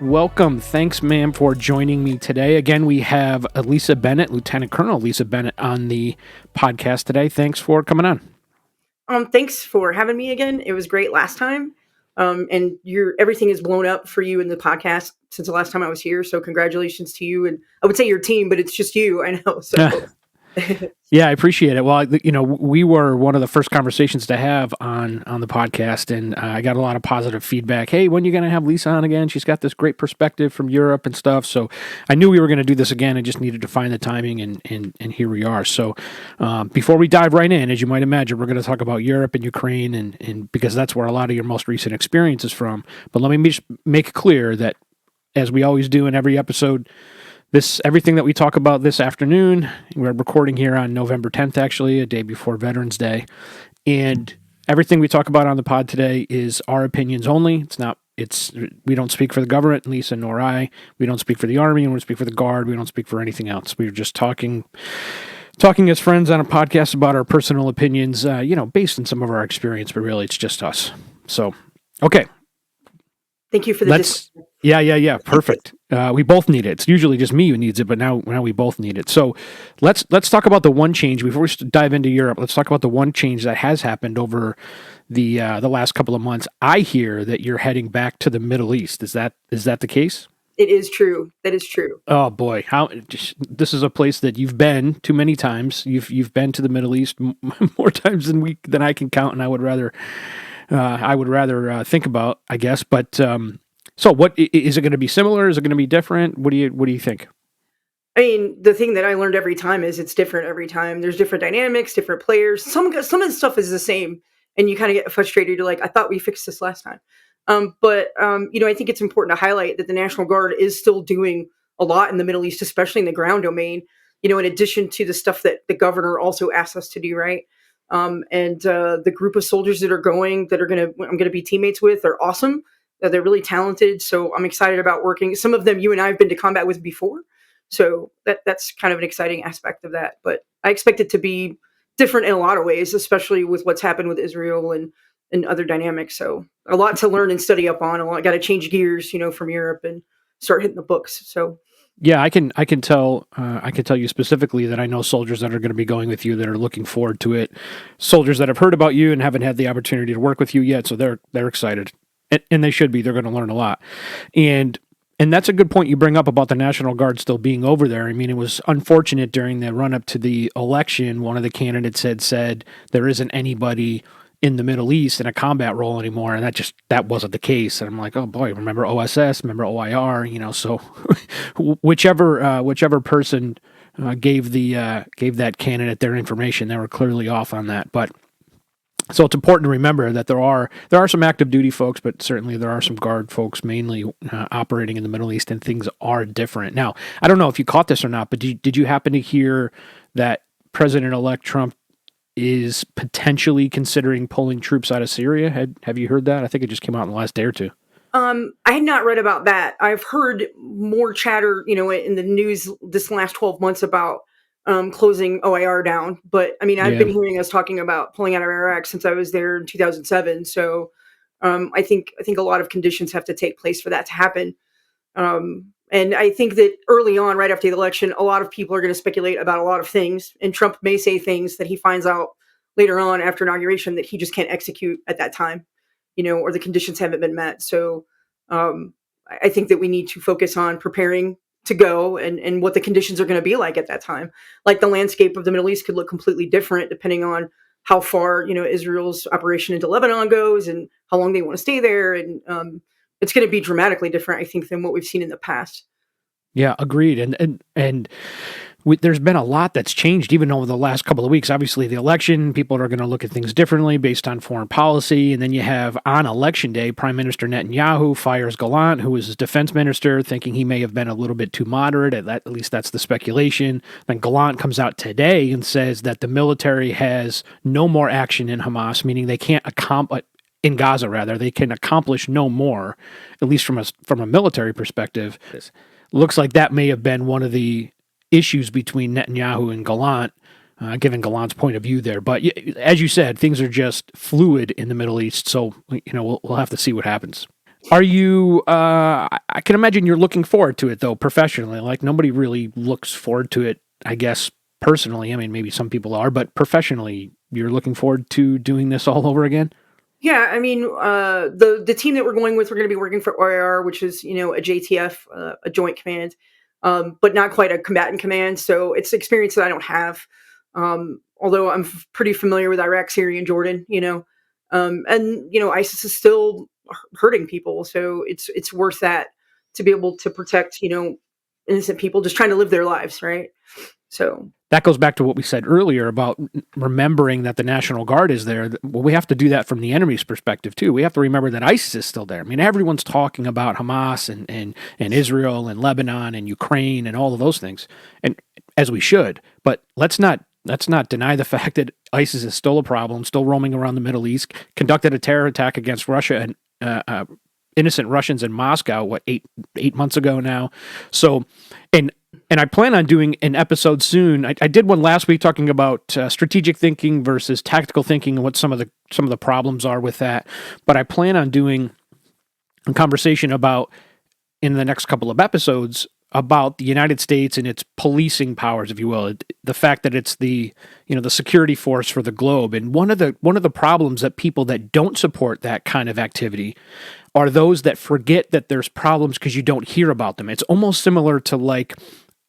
Welcome. Thanks, ma'am, for joining me today. Again, we have Lisa Bennet, Lieutenant Colonel Lisa Bennet, on the podcast today. Thanks for coming on. Thanks for having me again. It was great last time. And everything is blown up for you in the podcast since the last time I was here. So congratulations to you. And I would say your team, but it's just you. I know. So Yeah, I appreciate it. Well, we were one of the first conversations to have on the podcast, and I got a lot of positive feedback. Hey, when are you going to have Lisa on again? She's got this great perspective from Europe and stuff. So I knew we were going to do this again. I just needed to find the timing, and here we are. So before we dive right in, as you might imagine, we're going to talk about Europe and Ukraine, and because that's where a lot of your most recent experience is from. But let me just make it clear that, as we always do in every episode, everything that we talk about this afternoon, we're recording here on November 10th, actually, a day before Veterans Day. And everything we talk about on the pod today is our opinions only. We don't speak for the government, Lisa nor I. We don't speak for the Army, and we don't speak for the Guard. We don't speak for anything else. We're just talking as friends on a podcast about our personal opinions, based on some of our experience, but really it's just us. So, okay. Thank you for the Yeah. Perfect. We both need it. It's usually just me who needs it, but now we both need it. So let's talk about the one change before we dive into Europe. Let's talk about the one change that has happened over the last couple of months. I hear that you're heading back to the Middle East. Is that the case? It is true. That is true. Oh boy, this is a place that you've been too many times. You've been to the Middle East more times than I can count, and I would rather think about, I guess. But so, what is it going to be similar? Is it going to be different? What do you think? I mean, the thing that I learned every time is it's different every time. There's different dynamics, different players. Some of the stuff is the same, and you kind of get frustrated. You're like, I thought we fixed this last time. But I think it's important to highlight that the National Guard is still doing a lot in the Middle East, especially in the ground domain. In addition to the stuff that the governor also asked us to do, right? And the group of soldiers that I'm going to be teammates with are awesome. They're really talented. So I'm excited about working. Some of them you and I have been to combat with before. So that's kind of an exciting aspect of that. But I expect it to be different in a lot of ways, especially with what's happened with Israel and other dynamics. So a lot to learn and study up on. Got to change gears, from Europe and start hitting the books. So yeah, I can tell you specifically that I know soldiers that are going to be going with you that are looking forward to it. Soldiers that have heard about you and haven't had the opportunity to work with you yet, so they're excited, and they should be. They're going to learn a lot, and that's a good point you bring up about the National Guard still being over there. I mean, it was unfortunate during the run up to the election. One of the candidates had said there isn't anybody in the Middle East in a combat role anymore, and that wasn't the case. And I'm like, oh boy, remember OSS, remember OIR, so whichever person gave that candidate their information, they were clearly off on that. But so it's important to remember that there are some active duty folks, but certainly there are some Guard folks mainly operating in the Middle East, and things are different. Now, I don't know if you caught this or not, but did you happen to hear that President-elect Trump is potentially considering pulling troops out of Syria? Have you heard that? I think it just came out in the last day or two. I had not read about that. I've heard more chatter, in the news this last 12 months about closing OIR down. But I mean, I've been hearing us talking about pulling out of Iraq since I was there in 2007. So I think a lot of conditions have to take place for that to happen. And I think that early on, right after the election, a lot of people are going to speculate about a lot of things. And Trump may say things that he finds out later on after inauguration that he just can't execute at that time, or the conditions haven't been met. So I think that we need to focus on preparing to go and what the conditions are going to be like at that time. Like the landscape of the Middle East could look completely different depending on how far, Israel's operation into Lebanon goes and how long they want to stay there. And it's going to be dramatically different, I think, than what we've seen in the past. Yeah, agreed. And there's been a lot that's changed even over the last couple of weeks. Obviously, the election, people are going to look at things differently based on foreign policy. And then you have, on election day, Prime Minister Netanyahu fires Gallant, who was his defense minister, thinking he may have been a little bit too moderate. At least that's the speculation. Then Gallant comes out today and says that the military has no more action in Hamas, meaning they can't accomplish, in Gaza rather, they can accomplish no more, at least from a military perspective. Looks like that may have been one of the issues between Netanyahu and Gallant, given Gallant's point of view there. But as you said, things are just fluid in the Middle East, so we'll have to see what happens. Are you, I can imagine you're looking forward to it, though, professionally. Like, nobody really looks forward to it, I guess, personally. I mean, maybe some people are, but professionally, you're looking forward to doing this all over again? Yeah, I mean, the team that we're going with, we're going to be working for OIR, which is a JTF, a Joint Command, but not quite a combatant command. So it's experience that I don't have. Although I'm pretty familiar with Iraq, Syria, and Jordan, and ISIS is still hurting people, so it's worth that to be able to protect innocent people just trying to live their lives, right? So That goes back to what we said earlier about remembering that the National Guard is there. Well, we have to do that from the enemy's perspective, too. We have to remember that ISIS is still there. I mean, everyone's talking about Hamas and Israel and Lebanon and Ukraine and all of those things, and as we should. But let's not deny the fact that ISIS is still a problem, still roaming around the Middle East, conducted a terror attack against Russia and innocent Russians in Moscow, eight months ago now. So, and I plan on doing an episode soon. I did one last week talking about strategic thinking versus tactical thinking and what some of the problems are with that. But I plan on doing a conversation about in the next couple of episodes about the United States and its policing powers, if you will, the fact that it's the security force for the globe. And one of the problems that people that don't support that kind of activity are those that forget that there's problems because you don't hear about them. It's almost similar to like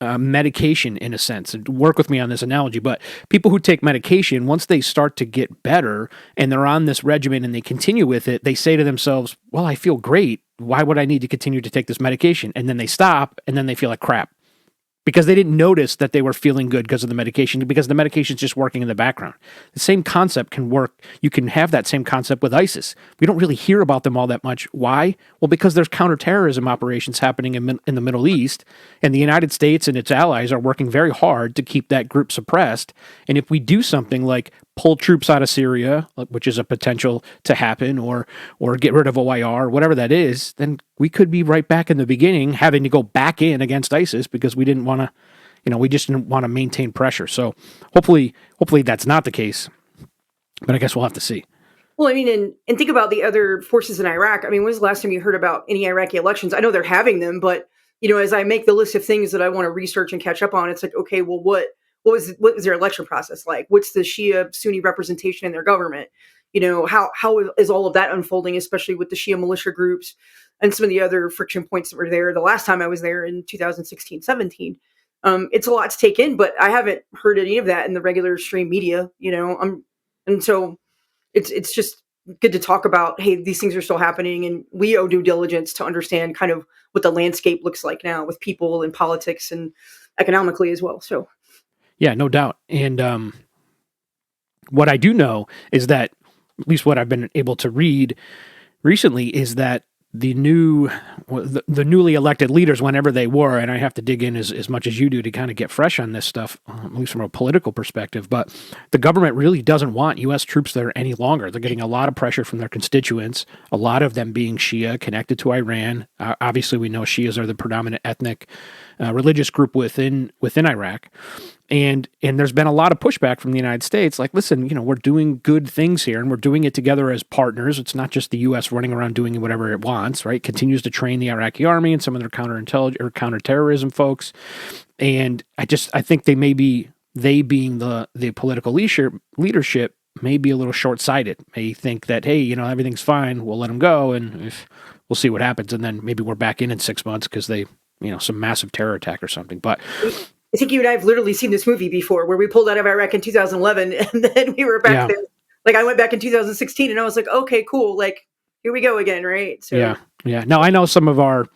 medication in a sense. Work with me on this analogy, but people who take medication, once they start to get better and they're on this regimen and they continue with it, they say to themselves, well, I feel great. Why would I need to continue to take this medication? And then they stop and then they feel like crap because they didn't notice that they were feeling good because of the medication, because the medication's just working in the background. The same concept can work. You can have that same concept with ISIS. We don't really hear about them all that much. Why? Well, because there's counterterrorism operations happening in the Middle East, and the United States and its allies are working very hard to keep that group suppressed. And if we do something like pull troops out of Syria, which is a potential to happen, or get rid of OIR, whatever that is, then we could be right back in the beginning, having to go back in against ISIS because we didn't want to, we just didn't want to maintain pressure. So hopefully that's not the case, but I guess we'll have to see. Well, I mean, and think about the other forces in Iraq. I mean, when was the last time you heard about any Iraqi elections? I know they're having them, but as I make the list of things that I want to research and catch up on, it's like, okay, well, what was their election process like? What's the Shia Sunni representation in their government? How is all of that unfolding, especially with the Shia militia groups and some of the other friction points that were there the last time I was there in 2016, 17. It's a lot to take in, but I haven't heard any of that in the regular stream media, and so it's just good to talk about, hey, these things are still happening, and we owe due diligence to understand kind of what the landscape looks like now with people and politics and economically as well. So. Yeah, no doubt. And what I do know is that, at least what I've been able to read recently, is that the newly elected leaders, whenever they were, and I have to dig in as much as you do to kind of get fresh on this stuff, at least from a political perspective, but the government really doesn't want U.S. troops there any longer. They're getting a lot of pressure from their constituents, a lot of them being Shia, connected to Iran. Obviously, we know Shias are the predominant ethnic religious group within Iraq. And there's been a lot of pushback from the United States, like, listen, we're doing good things here, and we're doing it together as partners. It's not just the U.S. running around doing whatever it wants, right? It continues to train the Iraqi army and some of their counterintelligence or counterterrorism folks. And I think they being the political leadership may be a little short-sighted. May think that, hey, everything's fine, we'll let them go, and we'll see what happens, and then maybe we're back in 6 months because they, some massive terror attack or something. But I think you and I have literally seen this movie before where we pulled out of Iraq in 2011 and then we were back there. Like I went back in 2016 and I was like, okay, cool. Like here we go again. Right. So yeah. Now I know some of our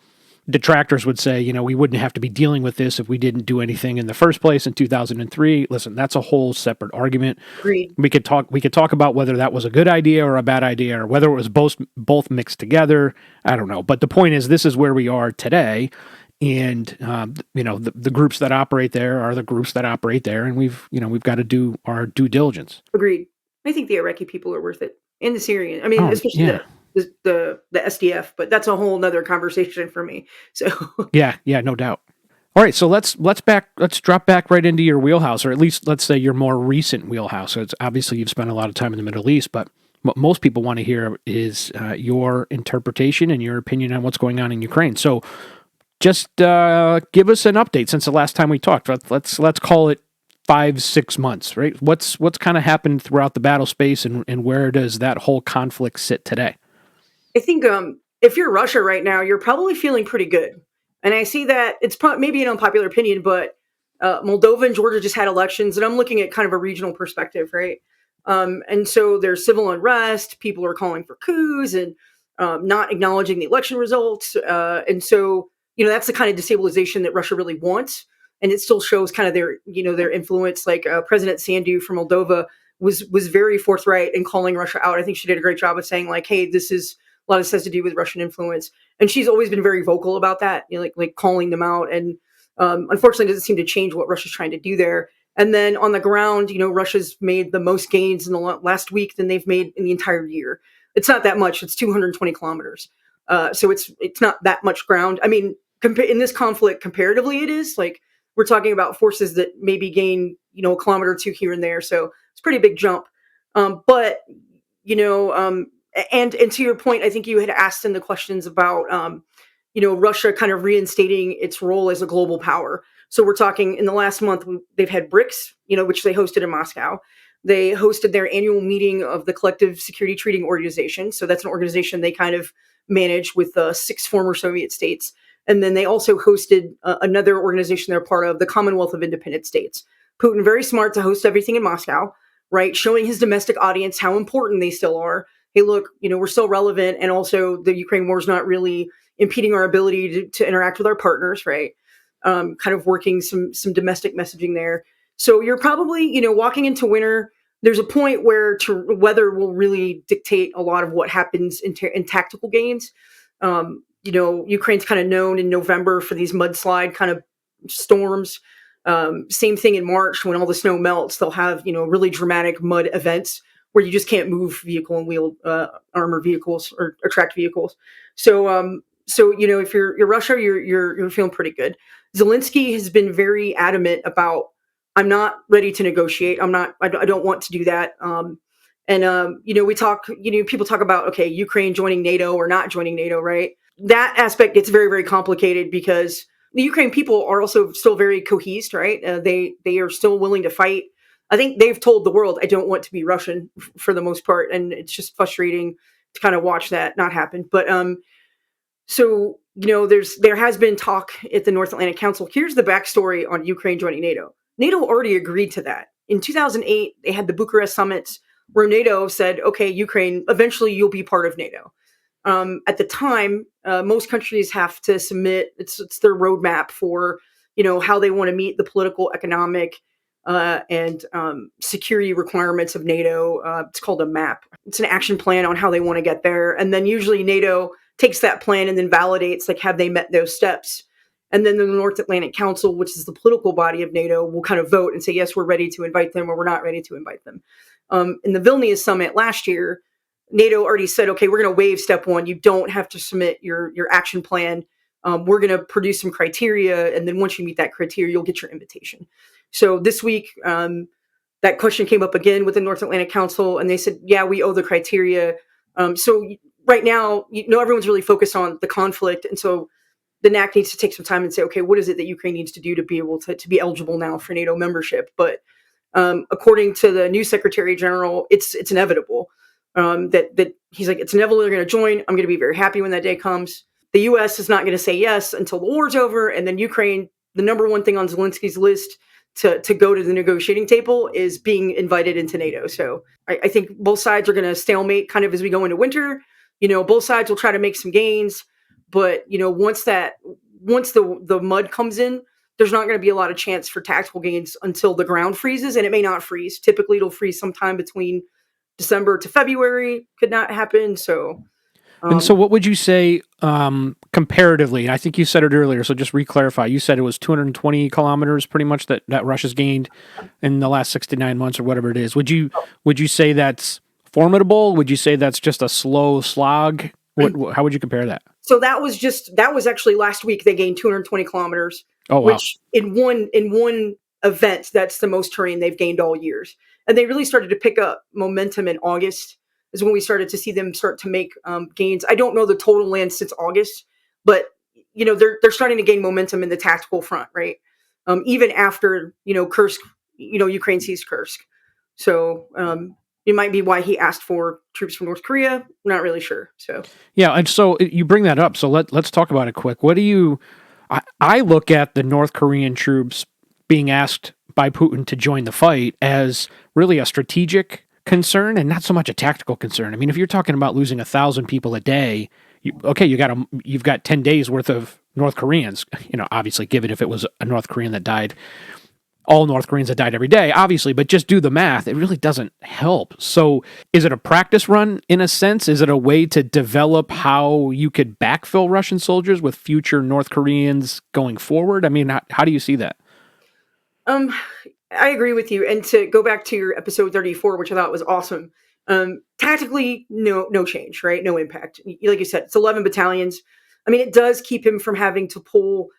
detractors would say, we wouldn't have to be dealing with this if we didn't do anything in the first place in 2003. Listen, that's a whole separate argument. Agreed. We could talk about whether that was a good idea or a bad idea, or whether it was both mixed together. I don't know. But the point is, this is where we are today. And, the groups that operate there are the groups that operate there. And we've got to do our due diligence. Agreed. I think the Iraqi people are worth it. And the Syrian. I mean, especially the SDF, but that's a whole nother conversation for me. So yeah, no doubt. All right. So let's drop back right into your wheelhouse, or at least let's say your more recent wheelhouse. So it's obviously you've spent a lot of time in the Middle East, but what most people want to hear is your interpretation and your opinion on what's going on in Ukraine. So just give us an update since the last time we talked. Let's call it 5-6 months, right? What's kind of happened throughout the battle space, and where does that whole conflict sit today? I think if you're Russia right now, you're probably feeling pretty good. And I see that it's maybe an unpopular opinion, but Moldova and Georgia just had elections, and I'm looking at kind of a regional perspective, right? And so there's civil unrest. People are calling for coups and not acknowledging the election results. And so, that's the kind of destabilization that Russia really wants. And it still shows kind of their influence. Like President Sandu from Moldova was very forthright in calling Russia out. I think she did a great job of saying like, hey, a lot of this has to do with Russian influence. And she's always been very vocal about that, like calling them out. And unfortunately, it doesn't seem to change what Russia's trying to do there. And then on the ground, Russia's made the most gains in the last week than they've made in the entire year. It's not that much. It's 220 kilometers. So it's not that much ground. I mean, in this conflict, comparatively, it is. Like, we're talking about forces that maybe gain, a kilometer or two here and there. So it's a pretty big jump. But, and to your point, I think you had asked in the questions about, Russia kind of reinstating its role as a global power. So we're talking in the last month, they've had BRICS, which they hosted in Moscow. They hosted their annual meeting of the Collective Security Treating Organization. So that's an organization they kind of manage with 6 former Soviet states. And then they also hosted another organization they're part of, the Commonwealth of Independent States. Putin, very smart to host everything in Moscow, right? Showing his domestic audience how important they still are. Hey, look, we're still relevant. And also the Ukraine war is not really impeding our ability to interact with our partners, right? Kind of working some domestic messaging there. So you're probably, walking into winter. There's a point where weather will really dictate a lot of what happens in tactical gains. Ukraine's kind of known in November for these mudslide kind of storms. Same thing in March when all the snow melts. They'll have, really dramatic mud events where you just can't move vehicle and wheel armor vehicles or tracked vehicles. So if you're Russia, you're feeling pretty good. Zelensky has been very adamant about, I'm not ready to negotiate. I don't want to do that. We talk, people talk about, okay, Ukraine joining NATO or not joining NATO, right? That aspect gets very, very complicated because the Ukraine people are also still very cohesed, right? They are still willing to fight. I think they've told the world, I don't want to be Russian for the most part. And it's just frustrating to kind of watch that not happen. But so, there has been talk at the North Atlantic Council. Here's the backstory on Ukraine joining NATO. NATO already agreed to that. In 2008, they had the Bucharest summits where NATO said, okay, Ukraine, eventually you'll be part of NATO. At the time, most countries have to submit, it's their roadmap for, how they want to meet the political, economic, and security requirements of NATO. It's called a map. It's an action plan on how they want to get there. And then usually NATO takes that plan and then validates, like, have they met those steps? And then the North Atlantic Council, which is the political body of NATO, will kind of vote and say, yes, we're ready to invite them, or we're not ready to invite them. In the Vilnius summit last year, NATO already said, okay, we're going to waive step 1. You don't have to submit your action plan. We're going to produce some criteria. And then once you meet that criteria, you'll get your invitation. So this week, that question came up again with the North Atlantic Council, and they said, yeah, we owe the criteria. So right now, everyone's really focused on the conflict. And so the NAC needs to take some time and say, okay, what is it that Ukraine needs to do to be able to be eligible now for NATO membership? But according to the new Secretary General, it's inevitable. That he's like, it's inevitable they're going to join. I'm going to be very happy when that day comes. The U.S. is not going to say yes until the war's over. And then Ukraine, the number one thing on Zelensky's list to go to the negotiating table is being invited into NATO. So I think both sides are going to stalemate kind of as we go into winter. Both sides will try to make some gains. But, once the mud comes in, there's not going to be a lot of chance for tactical gains until the ground freezes, and it may not freeze. Typically, it'll freeze sometime between December to February. Could not happen. So, and so what would you say comparatively? I think you said it earlier, so just re-clarify. You said it was 220 kilometers pretty much that Russia's gained in the last 6 to 9 months or whatever it is. Would you say that's formidable? Would you say that's just a slow slog? How would you compare that? So that was actually last week. They gained 220 kilometers. Oh, wow. Which in one event, that's the most terrain they've gained all years. And they really started to pick up momentum in August. is when we started to see them start to make gains. I don't know the total land since August, but they're starting to gain momentum in the tactical front, right? Even after Kursk, Ukraine seized Kursk. So it might be why he asked for troops from North Korea. Not really sure. So yeah, and so you bring that up. So let's talk about it quick. What do you? I look at the North Korean troops being asked by Putin to join the fight as really a strategic concern and not so much a tactical concern. I mean, if you're talking about losing 1,000 people a day, you've got 10 days worth of North Koreans. Obviously, given if it was a North Korean that died, all North Koreans that died every day, obviously, but just do the math. It really doesn't help. So is it a practice run in a sense? Is it a way to develop how you could backfill Russian soldiers with future North Koreans going forward? I mean, how do you see that? I agree with you. And to go back to your episode 34, which I thought was awesome, tactically, no change, right? No impact. Like you said, it's 11 battalions. I mean, it does keep him from having to pull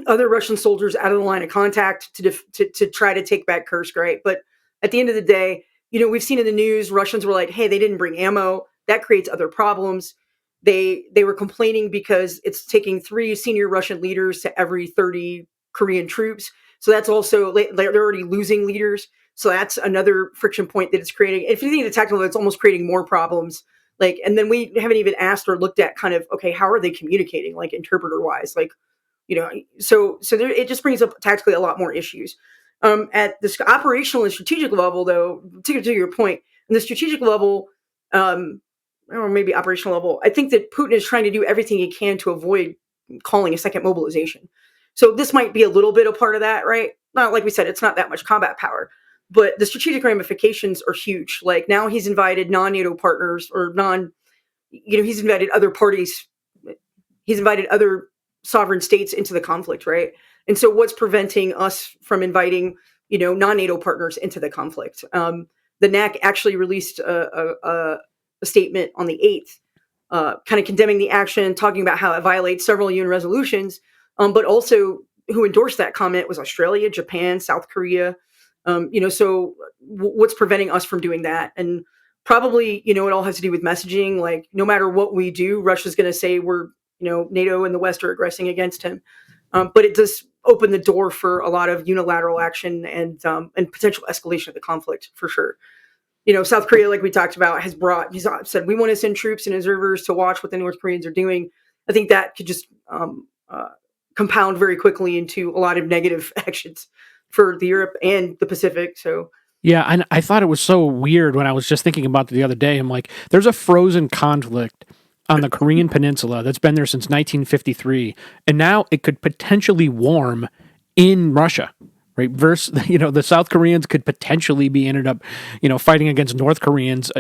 other Russian soldiers out of the line of contact to try to take back Kursk, right? But at the end of the day, we've seen in the news, Russians were like, hey, they didn't bring ammo. That creates other problems. They were complaining because it's taking 3 senior Russian leaders to every 30 Korean troops. So that's also, they're already losing leaders. So that's another friction point that it's creating. If you think of the tactical, it's almost creating more problems. And then we haven't even asked or looked at kind of, okay, how are they communicating, like interpreter wise? So it just brings up tactically a lot more issues. At the operational and strategic level, though, to your point, in the strategic level, or maybe operational level, I think that Putin is trying to do everything he can to avoid calling a second mobilization. So this might be a little bit a part of that, right? Not like we said, it's not that much combat power, but the strategic ramifications are huge. Like now he's invited non-NATO partners or he's invited other parties. He's invited other sovereign states into the conflict, right? And so what's preventing us from inviting, non-NATO partners into the conflict? The NAC actually released a statement on the 8th, kind of condemning the action, talking about how it violates several UN resolutions. But also who endorsed that comment was Australia, Japan, South Korea. So what's preventing us from doing that? And probably, it all has to do with messaging. Like no matter what we do, Russia's going to say we're, NATO and the West are aggressing against him. But it does open the door for a lot of unilateral action and potential escalation of the conflict for sure. South Korea, like we talked about, he's said, we want to send troops and observers to watch what the North Koreans are doing. I think that could just compound very quickly into a lot of negative actions for the Europe and the Pacific. So yeah, and I thought it was so weird when I was just thinking about it the other day. I'm like, there's a frozen conflict on the Korean Peninsula that's been there since 1953, and now it could potentially warm in Russia. Right. Versus, the South Koreans could potentially be ended up, fighting against North Koreans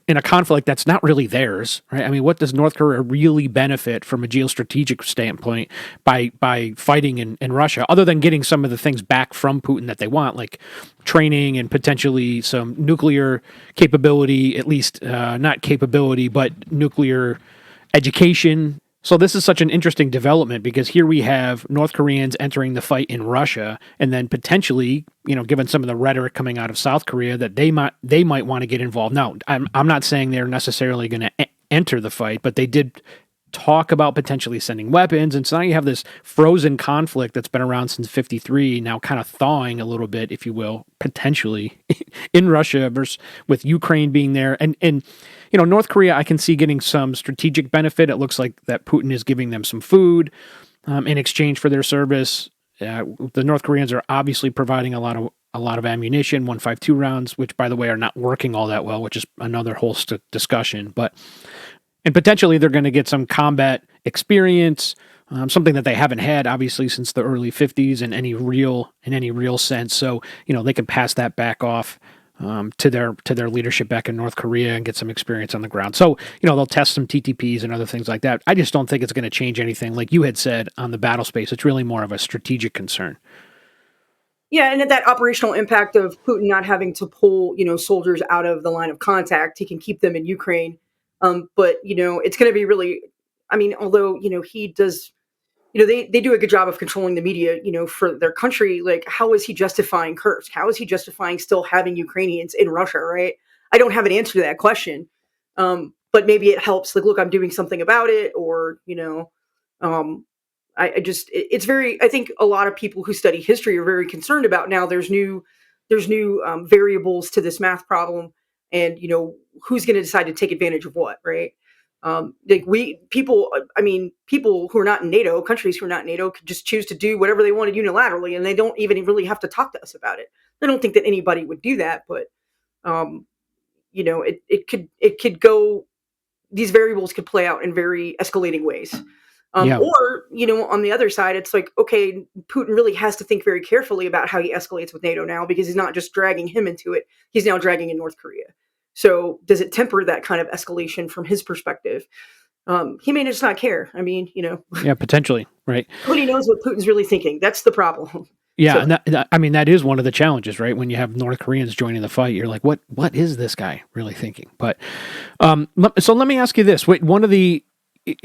in a conflict that's not really theirs. Right. I mean, what does North Korea really benefit from a geostrategic standpoint by fighting in Russia, other than getting some of the things back from Putin that they want, like training and potentially some nuclear capability, at least not capability, but nuclear education. So this is such an interesting development because here we have North Koreans entering the fight in Russia, and then potentially, given some of the rhetoric coming out of South Korea, that they might want to get involved. Now, I'm not saying they're necessarily going to enter the fight, but they did talk about potentially sending weapons, and so now you have this frozen conflict that's been around since '53, now kind of thawing a little bit, if you will, potentially in Russia versus with Ukraine being there, and North Korea, I can see getting some strategic benefit. It looks like that Putin is giving them some food in exchange for their service. The North Koreans are obviously providing a lot of ammunition, 152 rounds, which, by the way, are not working all that well, which is another whole discussion. And potentially they're going to get some combat experience, something that they haven't had, obviously, since the early 50s in any real sense. So, they can pass that back off to their leadership back in North Korea and get some experience on the ground. So, they'll test some TTPs and other things like that. I just don't think it's going to change anything. Like you had said on the battle space, it's really more of a strategic concern. Yeah, and that operational impact of Putin not having to pull, soldiers out of the line of contact, he can keep them in Ukraine. But, it's going to be really, although, he does, they do a good job of controlling the media, for their country. Like, how is he justifying Kursk? How is he justifying still having Ukrainians in Russia, right? I don't have an answer to that question. But maybe it helps. Like, look, I'm doing something about it, or it's very. I think a lot of people who study history are very concerned about now. There's new variables to this math problem, and who's going to decide to take advantage of what, right? People who are not in NATO, countries who are not in NATO, could just choose to do whatever they wanted unilaterally, and they don't even really have to talk to us about it. I don't think that anybody would do that, but it could go. These variables could play out in very escalating ways. Or, on the other side, it's like, okay, Putin really has to think very carefully about how he escalates with NATO now, because he's not just dragging him into it. He's now dragging in North Korea. So does it temper that kind of escalation from his perspective? He may just not care. I mean, Yeah, potentially, right? Nobody knows what Putin's really thinking. That's the problem. Yeah, so, and that is one of the challenges, right? When you have North Koreans joining the fight, you're like, what is this guy really thinking? But so let me ask you this.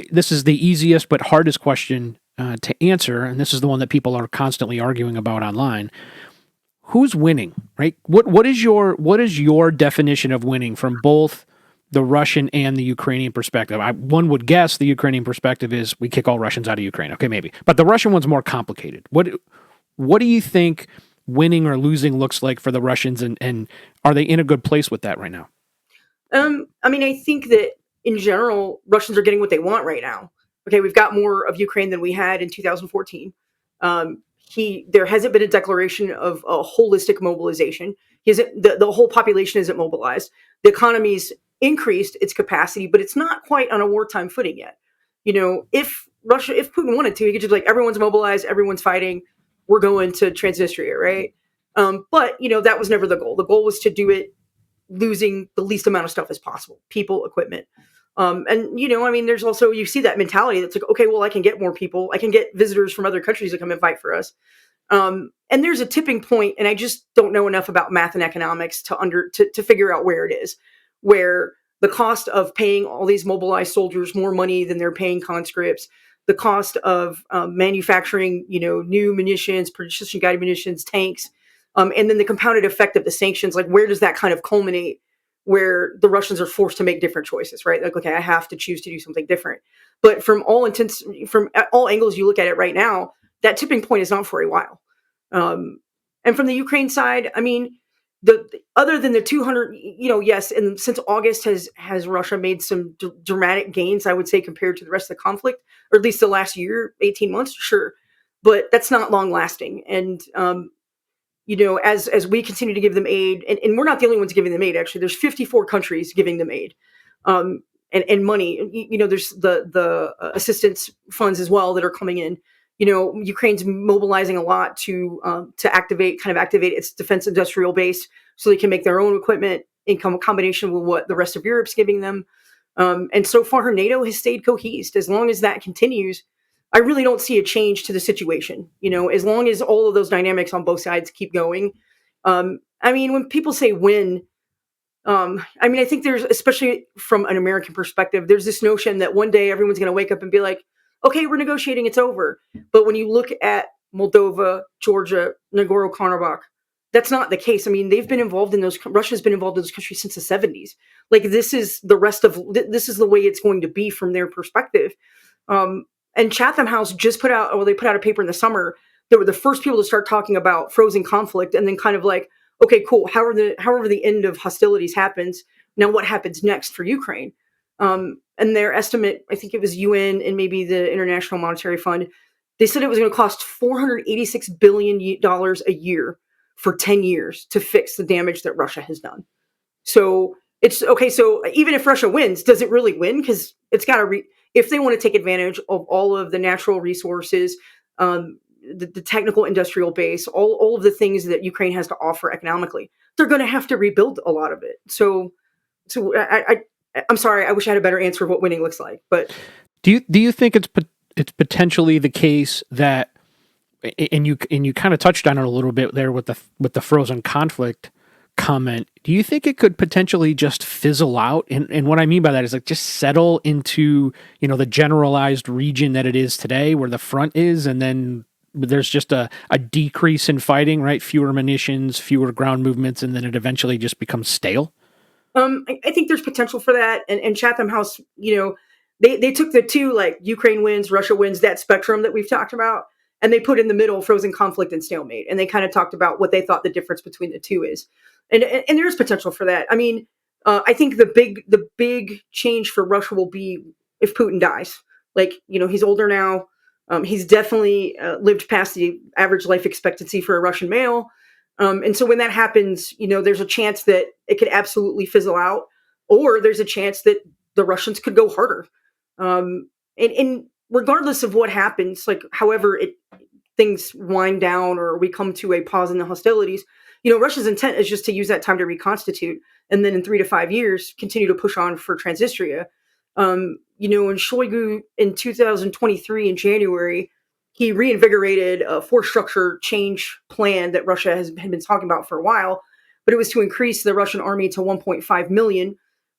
This is the easiest but hardest question to answer, and this is the one that people are constantly arguing about online. Who's winning, right? What is your definition of winning from both the Russian and the Ukrainian perspective? One would guess the Ukrainian perspective is we kick all Russians out of Ukraine. Okay, maybe. But the Russian one's more complicated. What do you think winning or losing looks like for the Russians, and are they in a good place with that right now? I think that in general, Russians are getting what they want right now. Okay, we've got more of Ukraine than we had in 2014. There hasn't been a declaration of a holistic mobilization. The whole population isn't mobilized. The economy's increased its capacity, but it's not quite on a wartime footing yet. If Putin wanted to, he could just be like, everyone's mobilized, everyone's fighting, we're going to Transnistria, right? But that was never the goal. The goal was to do it losing the least amount of stuff as possible, people, equipment. There's also, you see that mentality that's like, okay, well, I can get more people. I can get visitors from other countries to come and fight for us. And there's a tipping point, and I just don't know enough about math and economics to figure out where it is, where the cost of paying all these mobilized soldiers more money than they're paying conscripts, the cost of manufacturing, new munitions, precision-guided munitions, tanks, and then the compounded effect of the sanctions, like where does that kind of culminate, where the Russians are forced to make different choices, right? Like, okay, I have to choose to do something different. But from all angles you look at it right now, that tipping point is not for a while. And from the Ukraine side, other than the 200, yes, and since August has Russia made some dramatic gains, I would say, compared to the rest of the conflict, or at least the last year, 18 months, sure. But that's not long lasting. And, as we continue to give them aid, and we're not the only ones giving them aid, actually, there's 54 countries giving them aid and money. There's the assistance funds as well that are coming in. Ukraine's mobilizing a lot to activate its defense industrial base so they can make their own equipment in combination with what the rest of Europe's giving them. And so far, NATO has stayed cohesed. As long as that continues, I really don't see a change to the situation. As long as all of those dynamics on both sides keep going. When people say win, I think there's, especially from an American perspective, there's this notion that one day everyone's going to wake up and be like, okay, we're negotiating, it's over. But when you look at Moldova, Georgia, Nagorno-Karabakh, that's not the case. They've been involved in Russia's been involved in those countries since the 70s. Like, this is the way it's going to be from their perspective. And Chatham House just put out a paper in the summer. They were the first people to start talking about frozen conflict, and then kind of like, okay, cool. However the end of hostilities happens, now what happens next for Ukraine? And their estimate, I think it was UN and maybe the International Monetary Fund, they said it was going to cost $486 billion a year for 10 years to fix the damage that Russia has done. So it's okay. So even if Russia wins, does it really win? Because it's got to if they want to take advantage of all of the natural resources, the technical industrial base, all of the things that Ukraine has to offer economically, they're going to have to rebuild a lot of it. So I'm sorry, I wish I had a better answer of what winning looks like. But do you think it's potentially the case that, and you kind of touched on it a little bit there with the frozen conflict comment, do you think it could potentially just fizzle out? And what I mean by that is like just settle into, the generalized region that it is today where the front is, and then there's just a decrease in fighting, right? Fewer munitions, fewer ground movements, and then it eventually just becomes stale? I think there's potential for that. And Chatham House, they took the two, like, Ukraine wins, Russia wins, that spectrum that we've talked about, and they put in the middle frozen conflict and stalemate. And they kind of talked about what they thought the difference between the two is. And there's potential for that. I mean, I think the big change for Russia will be if Putin dies. Like, he's older now. He's definitely lived past the average life expectancy for a Russian male. And so when that happens, there's a chance that it could absolutely fizzle out, or there's a chance that the Russians could go harder. And regardless of what happens, like, however things wind down or we come to a pause in the hostilities, Russia's intent is just to use that time to reconstitute, and then in 3 to 5 years continue to push on for Transnistria. And Shoigu in 2023 in January, he reinvigorated a force structure change plan that Russia had been talking about for a while, but it was to increase the Russian army to 1.5 million.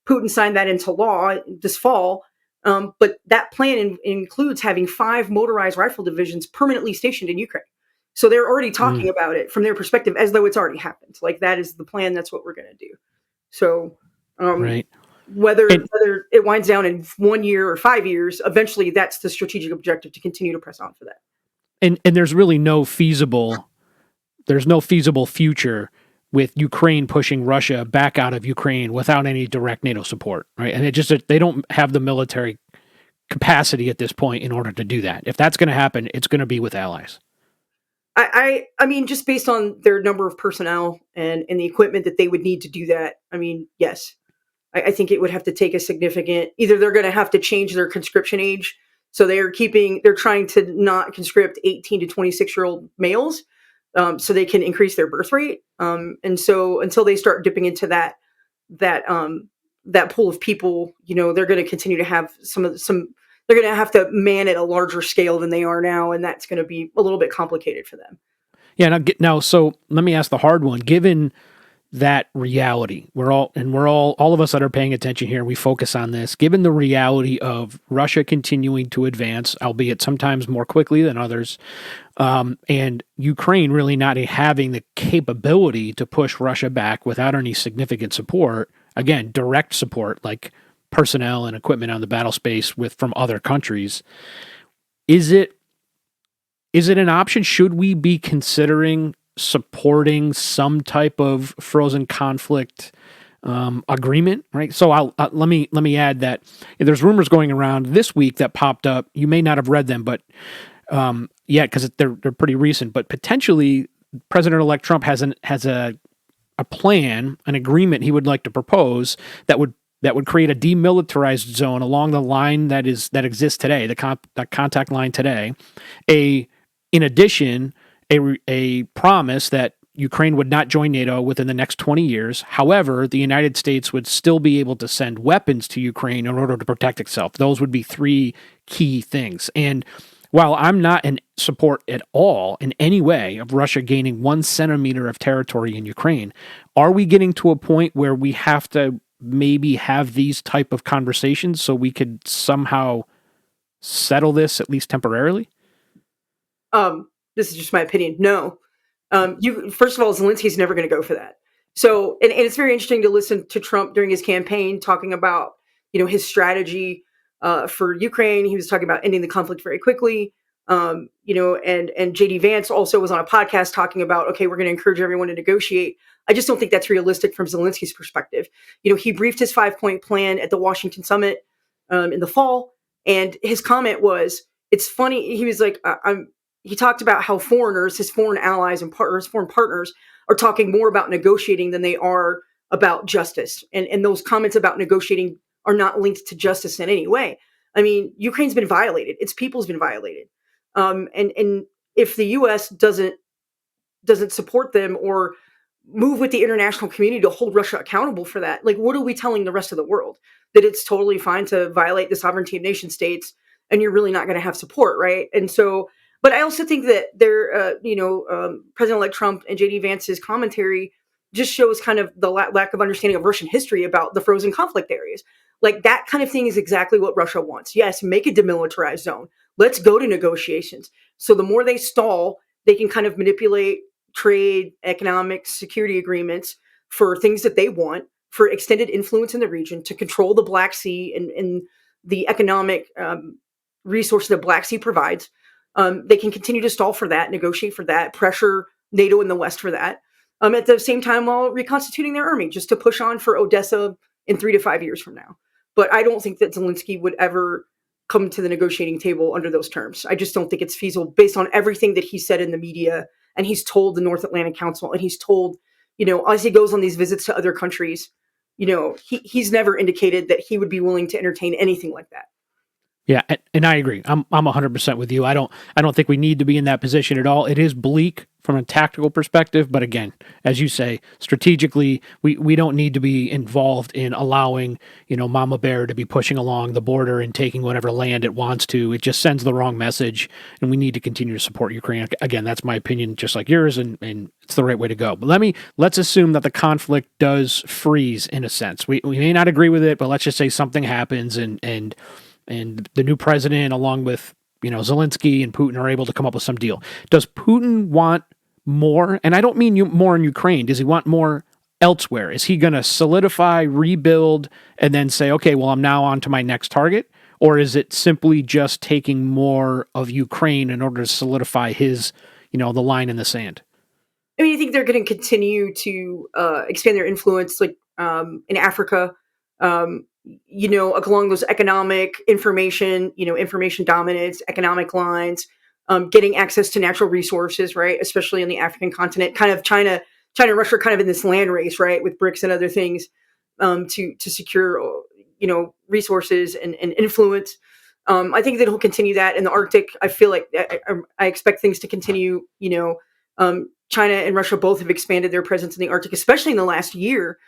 Putin signed that into law this fall, but that plan includes having 5 motorized rifle divisions permanently stationed in Ukraine. So they're already talking about it from their perspective as though it's already happened. Like, that is the plan. That's what we're going to do. So, right. Whether it winds down in 1 year or 5 years, eventually that's the strategic objective, to continue to press on for that. And there's really no feasible future with Ukraine pushing Russia back out of Ukraine without any direct NATO support, right? And they don't have the military capacity at this point in order to do that. If that's going to happen, it's going to be with allies. I mean, just based on their number of personnel and the equipment that they would need to do that, I mean, yes. I think it would have to take a significant, either they're going to have to change their conscription age. So they're trying to not conscript 18 to 26-year-old males, so they can increase their birth rate. And so until they start dipping into that pool of people, they're going to continue to have they're going to have to man at a larger scale than they are now. And that's going to be a little bit complicated for them. Yeah. Now, so let me ask the hard one. Given that reality, all of us that are paying attention here, we focus on this. Given the reality of Russia continuing to advance, albeit sometimes more quickly than others, and Ukraine really not having the capability to push Russia back without any significant support, again, direct support like personnel and equipment on the battle space from other countries, is it an option? Should we be considering supporting some type of frozen conflict agreement, right? So let me add that there's rumors going around this week that popped up. You may not have read them, but because they're pretty recent. But potentially, President-elect Trump has a plan, an agreement he would like to propose that would create a demilitarized zone along the line that exists today, the contact line today. In addition, a promise that Ukraine would not join NATO within the next 20 years. However, the United States would still be able to send weapons to Ukraine in order to protect itself. Those would be 3 key things. And while I'm not in support at all in any way of Russia gaining 1 centimeter of territory in Ukraine, are we getting to a point where we have to maybe have these type of conversations so we could somehow settle this, at least temporarily? This is just my opinion. No. First of all, Zelensky's never going to go for that. So, and it's very interesting to listen to Trump during his campaign talking about, his strategy for Ukraine. He was talking about ending the conflict very quickly. And JD Vance also was on a podcast talking about, okay, we're going to encourage everyone to negotiate. I just don't think that's realistic from Zelensky's perspective. He briefed his 5-point plan at the Washington summit in the fall. And his comment was, it's funny. He was like, he talked about how foreigners, his foreign allies and partners, foreign partners, are talking more about negotiating than they are about justice. And those comments about negotiating are not linked to justice in any way. I mean, Ukraine's been violated. Its people's been violated. And if the U.S. doesn't support them or move with the international community to hold Russia accountable for that, like, what are we telling the rest of the world? That it's totally fine to violate the sovereignty of nation states and you're really not going to have support, right? And so, but I also think that President-elect Trump and JD Vance's commentary just shows kind of the lack of understanding of Russian history about the frozen conflict areas. Like, that kind of thing is exactly what Russia wants. Yes, make a demilitarized zone. Let's go to negotiations. So the more they stall, they can kind of manipulate trade, economic, security agreements for things that they want, for extended influence in the region to control the Black Sea and the economic resource the Black Sea provides. They can continue to stall for that, negotiate for that, pressure NATO in the West for that. At the same time, while reconstituting their army, just to push on for Odessa in 3 to 5 years from now. But I don't think that Zelensky would ever come to the negotiating table under those terms. I just don't think it's feasible based on everything that he said in the media, and he's told the North Atlantic Council, and he's told, as he goes on these visits to other countries, he's never indicated that he would be willing to entertain anything like that. Yeah, and I agree. I'm 100% with you. I don't think we need to be in that position at all. It is bleak from a tactical perspective, but again, as you say, strategically, we don't need to be involved in allowing, Mama Bear to be pushing along the border and taking whatever land it wants to. It just sends the wrong message, and we need to continue to support Ukraine. Again, that's my opinion, just like yours, and it's the right way to go. But let's assume that the conflict does freeze in a sense. We may not agree with it, but let's just say something happens and the new president, along with Zelensky and Putin, are able to come up with some deal. Does Putin want more? And I don't mean more in Ukraine. Does he want more elsewhere? Is he going to solidify, rebuild, and then say, okay, well, I'm now on to my next target? Or is it simply just taking more of Ukraine in order to solidify his, the line in the sand? I mean, I think they're going to continue to expand their influence, like in Africa. Along those economic information dominance, economic lines, getting access to natural resources, right? Especially on the African continent, kind of China and Russia are kind of in this land race, right? With BRICS and other things, to secure, resources and influence. I think that he'll continue that in the Arctic. I feel like I expect things to continue, China and Russia both have expanded their presence in the Arctic, especially in the last year.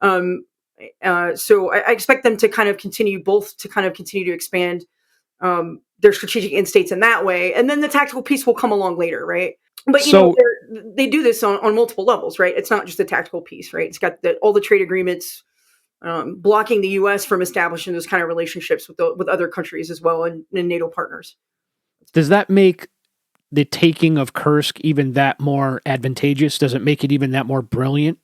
So I expect them to kind of continue to expand their strategic instates in that way, and then the tactical piece will come along later, right? But they do this on multiple levels, right? It's not just the tactical piece, right? It's got all the trade agreements blocking the U.S. from establishing those kind of relationships with other countries as well and NATO partners. Does that make the taking of Kursk even that more advantageous? Does it make it even that more brilliant?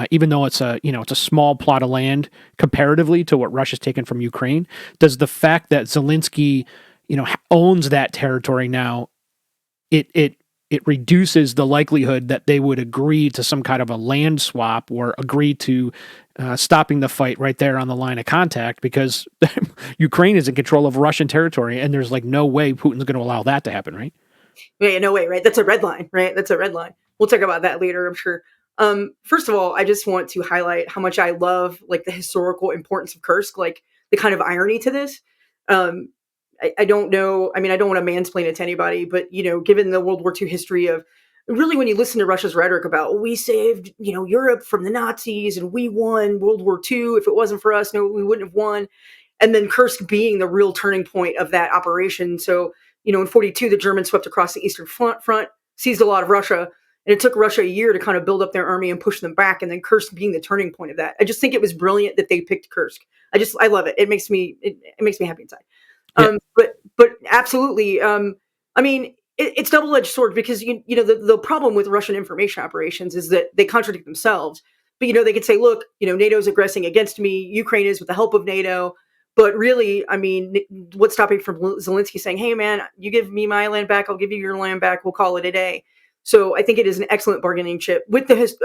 Even though it's a small plot of land comparatively to what Russia's taken from Ukraine, does the fact that Zelensky, owns that territory now, it reduces the likelihood that they would agree to some kind of a land swap or agree to stopping the fight right there on the line of contact, because Ukraine is in control of Russian territory, and there's no way Putin's going to allow that to happen, right? Yeah, no way, right? That's a red line, right? That's a red line. We'll talk about that later, I'm sure. First of all, I just want to highlight how much I love the historical importance of Kursk, the kind of irony to this. I don't know. I mean, I don't want to mansplain it to anybody, but given the World War II history of really, when you listen to Russia's rhetoric about we saved, Europe from the Nazis and we won World War II. If it wasn't for us, no, we wouldn't have won. And then Kursk being the real turning point of that operation. So, in 1942, the Germans swept across the Eastern Front, seized a lot of Russia. And it took Russia a year to kind of build up their army and push them back. And then Kursk being the turning point of that. I just think it was brilliant that they picked Kursk. I love it. It makes me happy inside. Yeah. But absolutely. I mean, it's double-edged sword because, the problem with Russian information operations is that they contradict themselves. But, they could say, look, NATO's aggressing against me. Ukraine is with the help of NATO. But really, I mean, what's stopping from Zelensky saying, hey, man, you give me my land back, I'll give you your land back. We'll call it a day. So I think it is an excellent bargaining chip,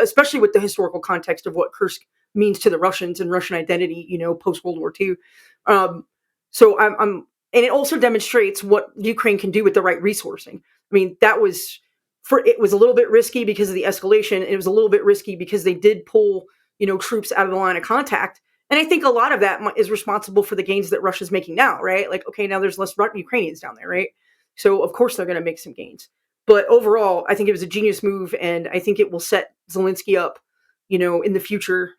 especially with the historical context of what Kursk means to the Russians and Russian identity, post World War II. And it also demonstrates what Ukraine can do with the right resourcing. I mean, it was a little bit risky because of the escalation. And it was a little bit risky because they did pull, troops out of the line of contact. And I think a lot of that is responsible for the gains that Russia's making now, right? Okay, now there's less Ukrainians down there, right? So of course they're going to make some gains. But overall, I think it was a genius move, and I think it will set Zelensky up, in the future.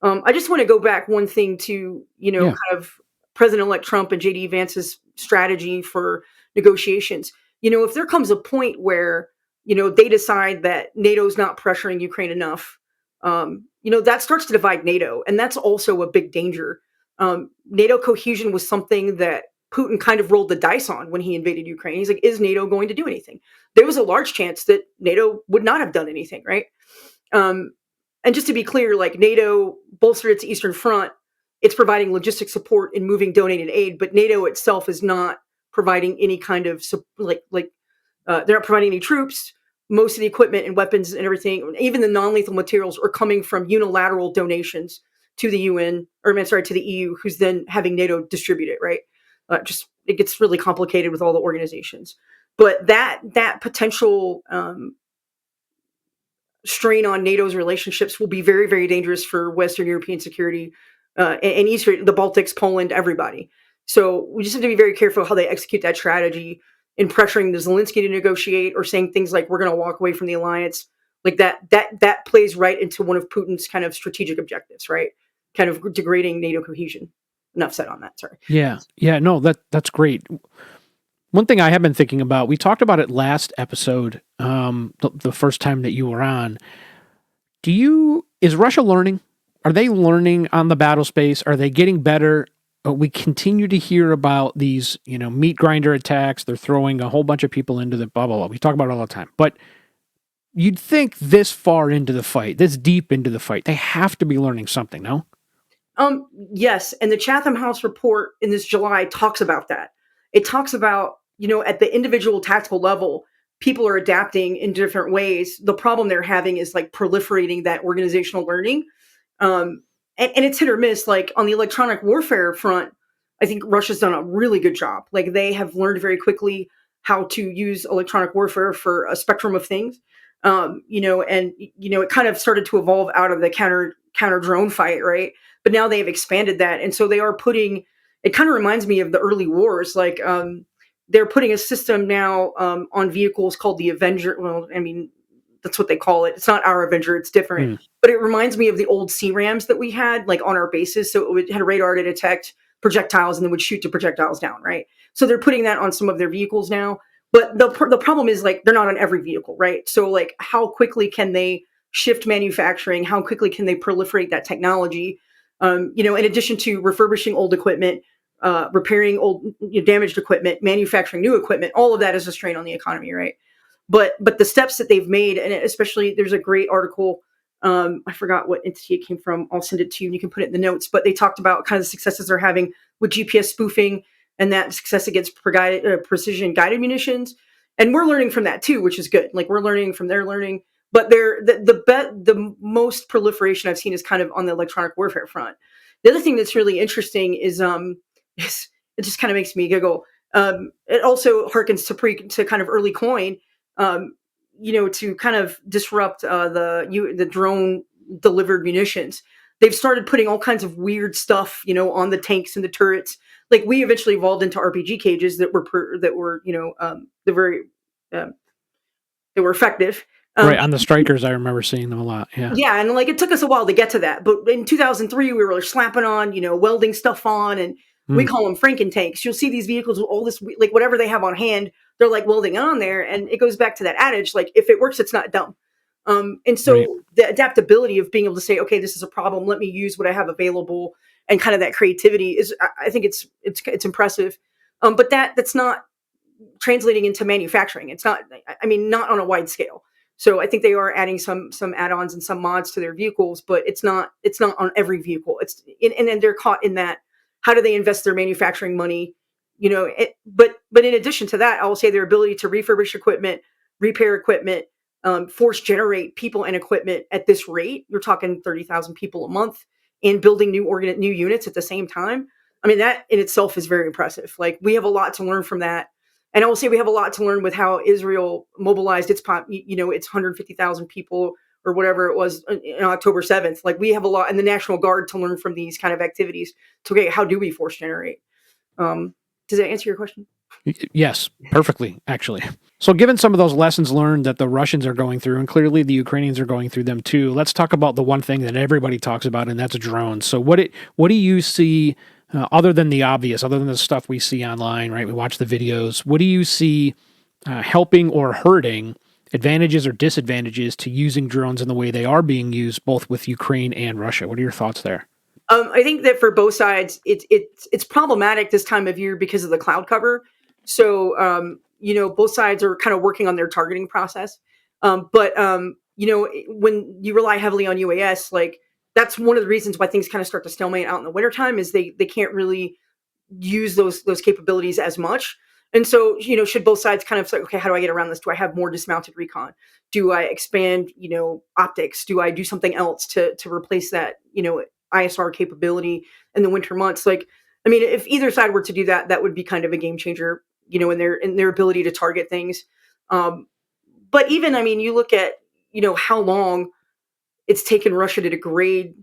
I just want to go back one thing to, kind of President-elect Trump and J.D. Vance's strategy for negotiations. If there comes a point where, they decide that NATO's not pressuring Ukraine enough, that starts to divide NATO, and that's also a big danger. NATO cohesion was something that Putin kind of rolled the dice on when he invaded Ukraine. He's like, is NATO going to do anything? There was a large chance that NATO would not have done anything, right? And And just to be clear, like NATO bolstered its Eastern Front, it's providing logistic support in moving donated aid, but NATO itself is not providing any kind of they're not providing any troops. Most of the equipment and weapons and everything, even the non-lethal materials, are coming from unilateral donations to the UN, to the EU, who's then having NATO distribute it, right? It gets really complicated with all the organizations. But that potential strain on NATO's relationships will be very, very dangerous for Western European security and Eastern, the Baltics, Poland, everybody. So we just have to be very careful how they execute that strategy in pressuring the Zelensky to negotiate or saying things like we're going to walk away from the alliance. Like that plays right into one of Putin's kind of strategic objectives, right? Kind of degrading NATO cohesion. Enough said on that. Sorry. Yeah. No, that's great. One thing I have been thinking about, we talked about it last episode, the first time that you were on. Is Russia learning? Are they learning on the battle space? Are they getting better? We continue to hear about these, meat grinder attacks. They're throwing a whole bunch of people into the blah, blah, blah. We talk about it all the time. But you'd think this far into the fight, this deep into the fight, they have to be learning something, no? Yes. And the Chatham House report in this July talks about that. It talks about, at the individual tactical level, people are adapting in different ways. The problem they're having is like proliferating that organizational learning. And it's hit or miss. Like on the electronic warfare front, I think Russia's done a really good job. Like they have learned very quickly how to use electronic warfare for a spectrum of things. It kind of started to evolve out of the counter drone fight, right? But now they've expanded that. And so they are it kind of reminds me of the early wars. Like they're putting a system now on vehicles called the Avenger. Well, I mean, that's what they call it. It's not our Avenger, it's different. But it reminds me of the old C-Rams that we had like on our bases. So it had a radar to detect projectiles and then would shoot the projectiles down, right? So they're putting that on some of their vehicles now. But the problem is like they're not on every vehicle, right? So like how quickly can they shift manufacturing? How quickly can they proliferate that technology? In addition to refurbishing old equipment, repairing old damaged equipment, manufacturing new equipment, all of that is a strain on the economy, right? But the steps that they've made, and especially there's a great article, I forgot what entity it came from. I'll send it to you and you can put it in the notes. But they talked about kind of the successes they're having with GPS spoofing and that success against precision guided munitions. And we're learning from that too, which is good. Like we're learning from their learning. But the most proliferation I've seen is kind of on the electronic warfare front. The other thing that's really interesting is it just kind of makes me giggle. It also harkens to kind of early coin, to kind of disrupt the drone delivered munitions. They've started putting all kinds of weird stuff, on the tanks and the turrets. Like we eventually evolved into RPG cages that were effective. Right, on the Strikers, I remember seeing them a lot. Yeah. Yeah, and like it took us a while to get to that. But in 2003, we were slapping on, welding stuff on, and we call them Franken tanks. You'll see these vehicles with all this, like whatever they have on hand, they're like welding on there. And it goes back to that adage, like if it works, it's not dumb. And so the adaptability of being able to say, okay, this is a problem. Let me use what I have available, and kind of that creativity is, I think it's impressive. But that's not translating into manufacturing. It's not, not on a wide scale. So I think they are adding some add-ons and some mods to their vehicles, but it's not on every vehicle. And then they're caught in that. How do they invest their manufacturing money? But in addition to that, I will say their ability to refurbish equipment, repair equipment, force generate people and equipment at this rate. You're talking 30,000 people a month and building new units at the same time. I mean, that in itself is very impressive. Like we have a lot to learn from that. And I will say we have a lot to learn with how Israel mobilized its 150,000 people or whatever it was on October 7th. Like we have a lot, and the National Guard to learn from these kind of activities. So, okay, how do we force generate? Does that answer your question? Yes, perfectly, actually. So given some of those lessons learned that the Russians are going through, and clearly the Ukrainians are going through them too, let's talk about the one thing that everybody talks about, and that's drones. So what do you see, other than the obvious, other than the stuff we see online, right? We watch the videos. What do you see helping or hurting, advantages or disadvantages to using drones in the way they are being used, both with Ukraine and Russia? What are your thoughts there? I think that for both sides, it's problematic this time of year because of the cloud cover. So, both sides are kind of working on their targeting process. But when you rely heavily on UAS, like that's one of the reasons why things kind of start to stalemate out in the wintertime is they can't really use those capabilities as much. And so, should both sides kind of say, okay, how do I get around this? Do I have more dismounted recon? Do I expand, optics? Do I do something else to replace that, ISR capability in the winter months? Like, I mean, if either side were to do that, that would be kind of a game changer, in their ability to target things. But even, I mean, you look at, how long it's taken Russia to degrade,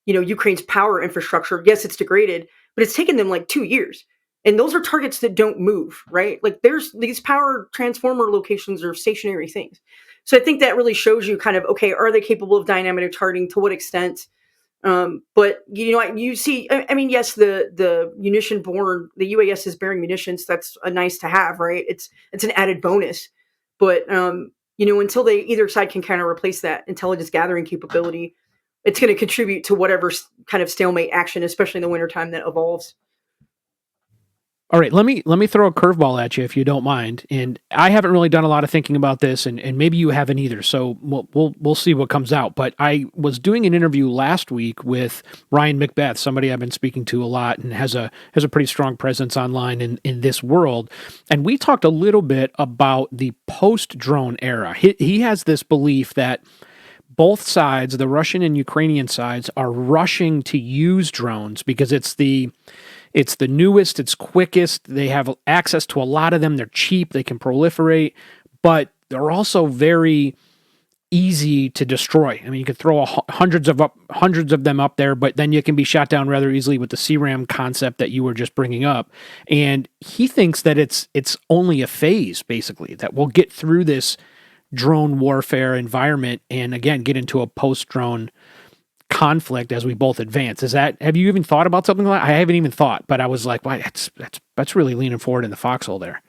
Ukraine's power infrastructure. Yes, it's degraded, but it's taken them like 2 years. And those are targets that don't move, right? Like there's these power transformer locations are stationary things. So I think that really shows you kind of, okay, are they capable of dynamic targeting? To what extent? But you see, I mean, yes, the munition borne, the UAS is bearing munitions. That's a nice to have, right? It's an added bonus. But until they either side can kind of replace that intelligence gathering capability, it's going to contribute to whatever kind of stalemate action, especially in the wintertime, that evolves. All right, let me throw a curveball at you if you don't mind. And I haven't really done a lot of thinking about this, and maybe you haven't either. So we'll see what comes out. But I was doing an interview last week with Ryan Macbeth, somebody I've been speaking to a lot and has a pretty strong presence online in this world. And we talked a little bit about the post-drone era. He has this belief that both sides, the Russian and Ukrainian sides, are rushing to use drones because it's the newest, it's quickest, they have access to a lot of them, they're cheap, they can proliferate, but they're also very easy to destroy. I mean, you could throw hundreds of them up there, but then you can be shot down rather easily with the CRAM concept that you were just bringing up. And he thinks that it's only a phase, basically, that we'll get through this drone warfare environment and again get into a post-drone conflict as we both advance. Have you even thought about something like that? I haven't even thought, but I was like, wow, that's really leaning forward in the foxhole there.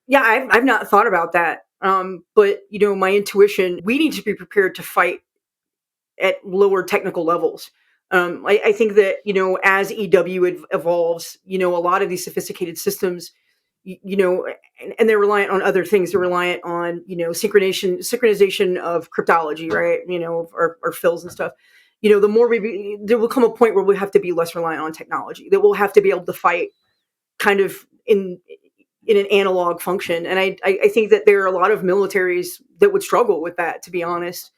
Yeah, I've not thought about that. But my intuition, we need to be prepared to fight at lower technical levels. I think that, as EW evolves, a lot of these sophisticated systems, and they're reliant on other things. They're reliant on, synchronization of cryptology, right? Or fills and stuff. The more there will come a point where we have to be less reliant on technology, that we'll have to be able to fight kind of in an analog function. And I think that there are a lot of militaries that would struggle with that, to be honest.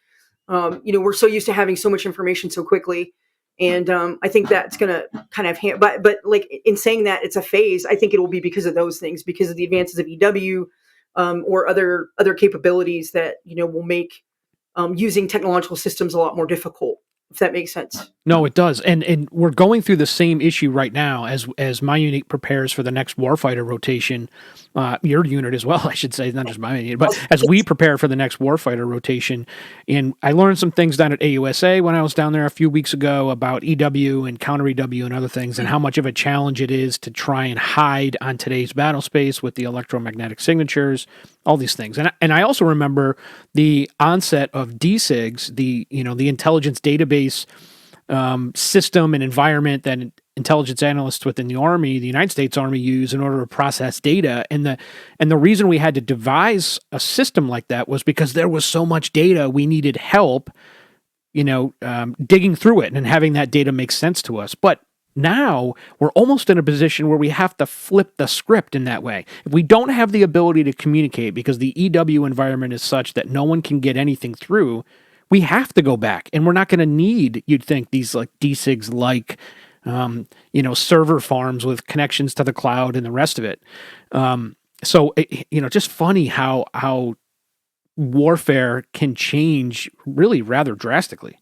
We're so used to having so much information so quickly. And I think that's going to kind of, but like in saying that it's a phase, I think it will be because of those things, because of the advances of EW or other capabilities that, will make using technological systems a lot more difficult, if that makes sense. No, it does. And we're going through the same issue right now as my unit prepares for the next warfighter rotation. Your unit as well, I should say, not just my unit, but as we prepare for the next warfighter rotation. And I learned some things down at AUSA when I was down there a few weeks ago about EW and counter EW and other things, and how much of a challenge it is to try and hide on today's battle space with the electromagnetic signatures, all these things. And I also remember the onset of DSIGs, the intelligence database system and environment that intelligence analysts within the Army, the United States Army, use in order to process data. And the reason we had to devise a system like that was because there was so much data, we needed help, digging through it and having that data make sense to us. But now we're almost in a position where we have to flip the script in that way. If we don't have the ability to communicate because the EW environment is such that no one can get anything through, we have to go back, and we're not going to need, you'd think, these like DSIGs like, server farms with connections to the cloud and the rest of it. So just funny how warfare can change really rather drastically.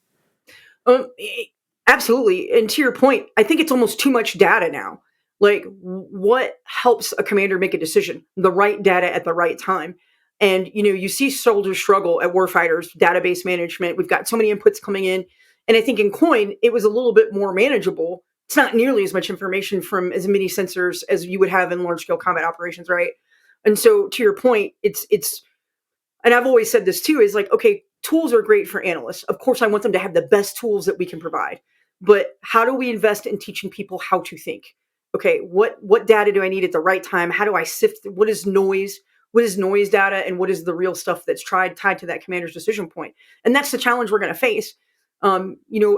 Absolutely. And to your point, I think it's almost too much data now. Like, what helps a commander make a decision? The right data at the right time. And, you see soldiers struggle at warfighters, database management. We've got so many inputs coming in. And I think in COIN, it was a little bit more manageable. It's not nearly as much information from as many sensors as you would have in large scale combat operations, right? And so to your point, it's, and I've always said this too, is like, okay, tools are great for analysts. Of course, I want them to have the best tools that we can provide. But how do we invest in teaching people how to think? Okay, what data do I need at the right time? How do I sift? What is noise? what is noise data and what is the real stuff that's tied to that commander's decision point. And that's the challenge we're going to face,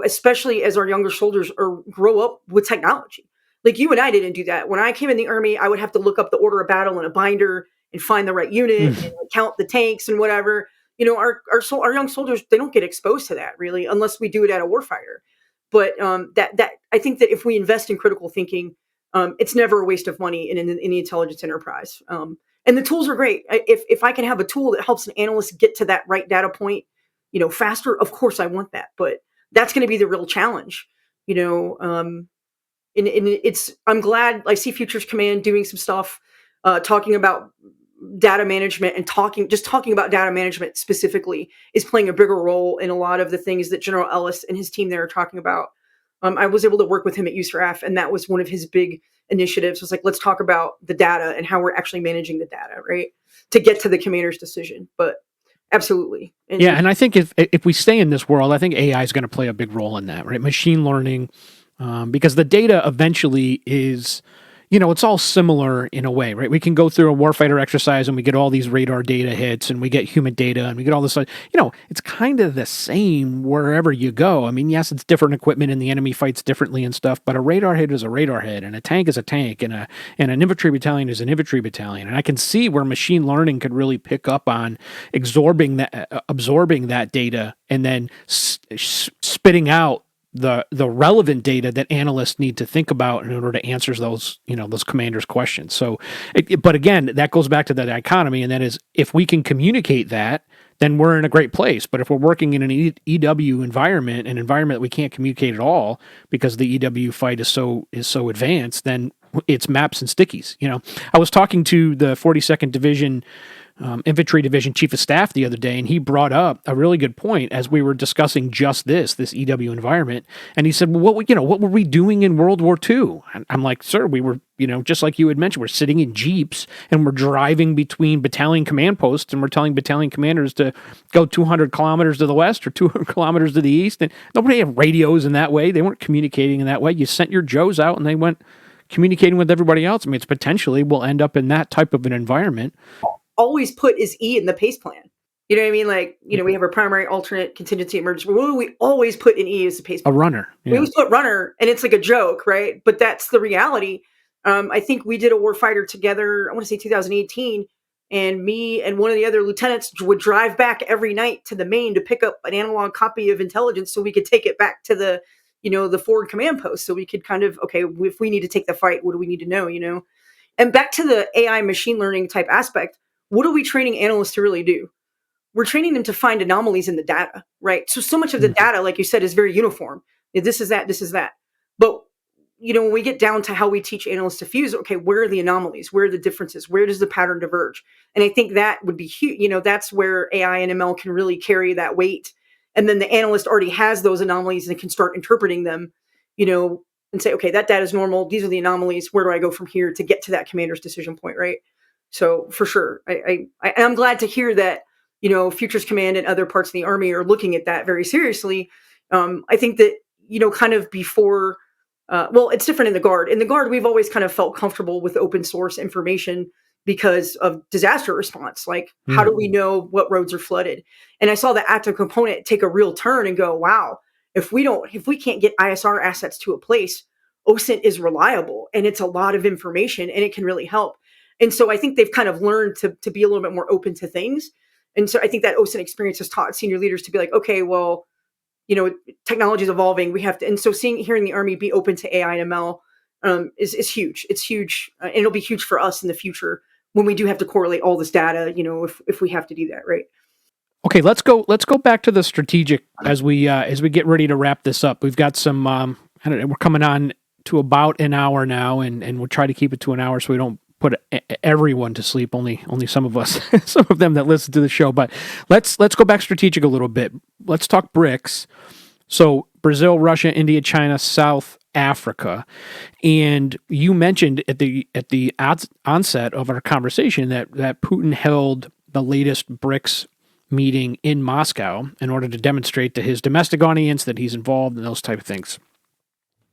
especially as our younger soldiers grow up with technology. Like you and I didn't do that. When I came in the Army, I would have to look up the order of battle in a binder and find the right unit and count the tanks and whatever. Our young soldiers, they don't get exposed to that really unless we do it at a warfighter. But that I think that if we invest in critical thinking, it's never a waste of money in the intelligence enterprise. And the tools are great. If I can have a tool that helps an analyst get to that right data point, faster, of course I want that. But that's going to be the real challenge, and I'm glad I see Futures Command doing some stuff, talking about data management and talking about data management specifically is playing a bigger role in a lot of the things that General Ellis and his team there are talking about. I was able to work with him at USAREUR-AF, and that was one of his big initiatives. Was like, let's talk about the data and how we're actually managing the data, right, to get to the commander's decision. But absolutely, and I think if we stay in this world, I think AI is going to play a big role in that, right? Machine learning, because the data eventually is, it's all similar in a way, right? We can go through a warfighter exercise and we get all these radar data hits and we get human data and we get all this, it's kind of the same wherever you go. I mean, yes, it's different equipment and the enemy fights differently and stuff, but a radar hit is a radar hit and a tank is a tank and an infantry battalion is an infantry battalion. And I can see where machine learning could really pick up on absorbing that data and then spitting out the relevant data that analysts need to think about in order to answer those commanders' questions. So, but again, that goes back to the dichotomy, and that is, if we can communicate that, then we're in a great place. But if we're working in an EW environment, an environment that we can't communicate at all because the EW fight is so advanced, then it's maps and stickies. I was talking to the 42nd Division Infantry Division Chief of Staff the other day, and he brought up a really good point as we were discussing just this EW environment. And he said, well, what were we doing in World War II? And I'm like, sir, we were, just like you had mentioned, we're sitting in Jeeps and we're driving between battalion command posts and we're telling battalion commanders to go 200 kilometers to the west or 200 kilometers to the east. And nobody had radios in that way. They weren't communicating in that way. You sent your Joes out and they went communicating with everybody else. I mean, it's potentially we'll end up in that type of an environment. Always put is E in the PACE plan. You know what I mean? Like, we have a primary, alternate, contingency, emergency. What do we always put in E as the PACE plan? A runner. Yeah. We always put runner, and it's like a joke, right? But that's the reality. I think we did a warfighter together, I want to say 2018, and me and one of the other lieutenants would drive back every night to the main to pick up an analog copy of intelligence so we could take it back to the, the forward command post so we could kind of, okay, if we need to take the fight, what do we need to know, And back to the AI machine learning type aspect, what are we training analysts to really do? We're training them to find anomalies in the data, right? So much of the data, like you said, is very uniform. This is that, this is that. But, when we get down to how we teach analysts to fuse, okay, where are the anomalies? Where are the differences? Where does the pattern diverge? And I think that would be huge. That's where AI and ML can really carry that weight. And then the analyst already has those anomalies and can start interpreting them, and say, okay, that data is normal. These are the anomalies. Where do I go from here to get to that commander's decision point, right? So for sure, I'm glad to hear that, Futures Command and other parts of the Army are looking at that very seriously. I think that, kind of before, it's different in the Guard. In the Guard, we've always kind of felt comfortable with open source information because of disaster response. Like, how do we know what roads are flooded? And I saw the active component take a real turn and go, wow, if we can't get ISR assets to a place, OSINT is reliable and it's a lot of information and it can really help. And so I think they've kind of learned to be a little bit more open to things. And so I think that OSINT experience has taught senior leaders to be like, okay, well, technology is evolving. We have to, and so hearing the Army be open to AI and ML is huge. It's huge. And it'll be huge for us in the future when we do have to correlate all this data, if we have to do that, right? Okay, let's go back to the strategic as we get ready to wrap this up. We've got some, we're coming on to about an hour now, and we'll try to keep it to an hour so we don't put everyone to sleep, only some of us, some of them that listen to the show. But let's go back strategic a little bit. Let's talk BRICS. So Brazil, Russia, India, China, South Africa. And you mentioned at the onset of our conversation that Putin held the latest BRICS meeting in Moscow in order to demonstrate to his domestic audience that he's involved in those type of things.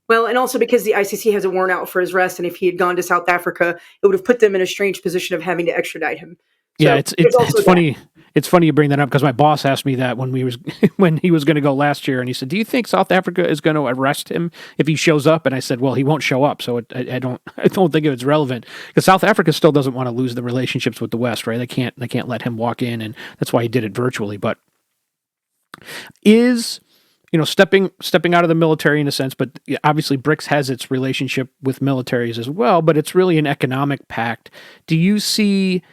Well, and also because the ICC has a warrant out for his arrest, and if he had gone to South Africa, it would have put them in a strange position of having to extradite him. Yeah, So there's it's also that. funny. It's funny you bring that up because my boss asked me that when we was when he was going to go last year, and he said, "Do you think South Africa is going to arrest him if he shows up?" And I said, "Well, he won't show up, so I don't I don't think it's relevant because South Africa still doesn't want to lose the relationships with the West, right? They can't let him walk in, and that's why he did it virtually. But is stepping out of the military in a sense, but obviously BRICS has its relationship with militaries as well, but it's really an economic pact. Do you see?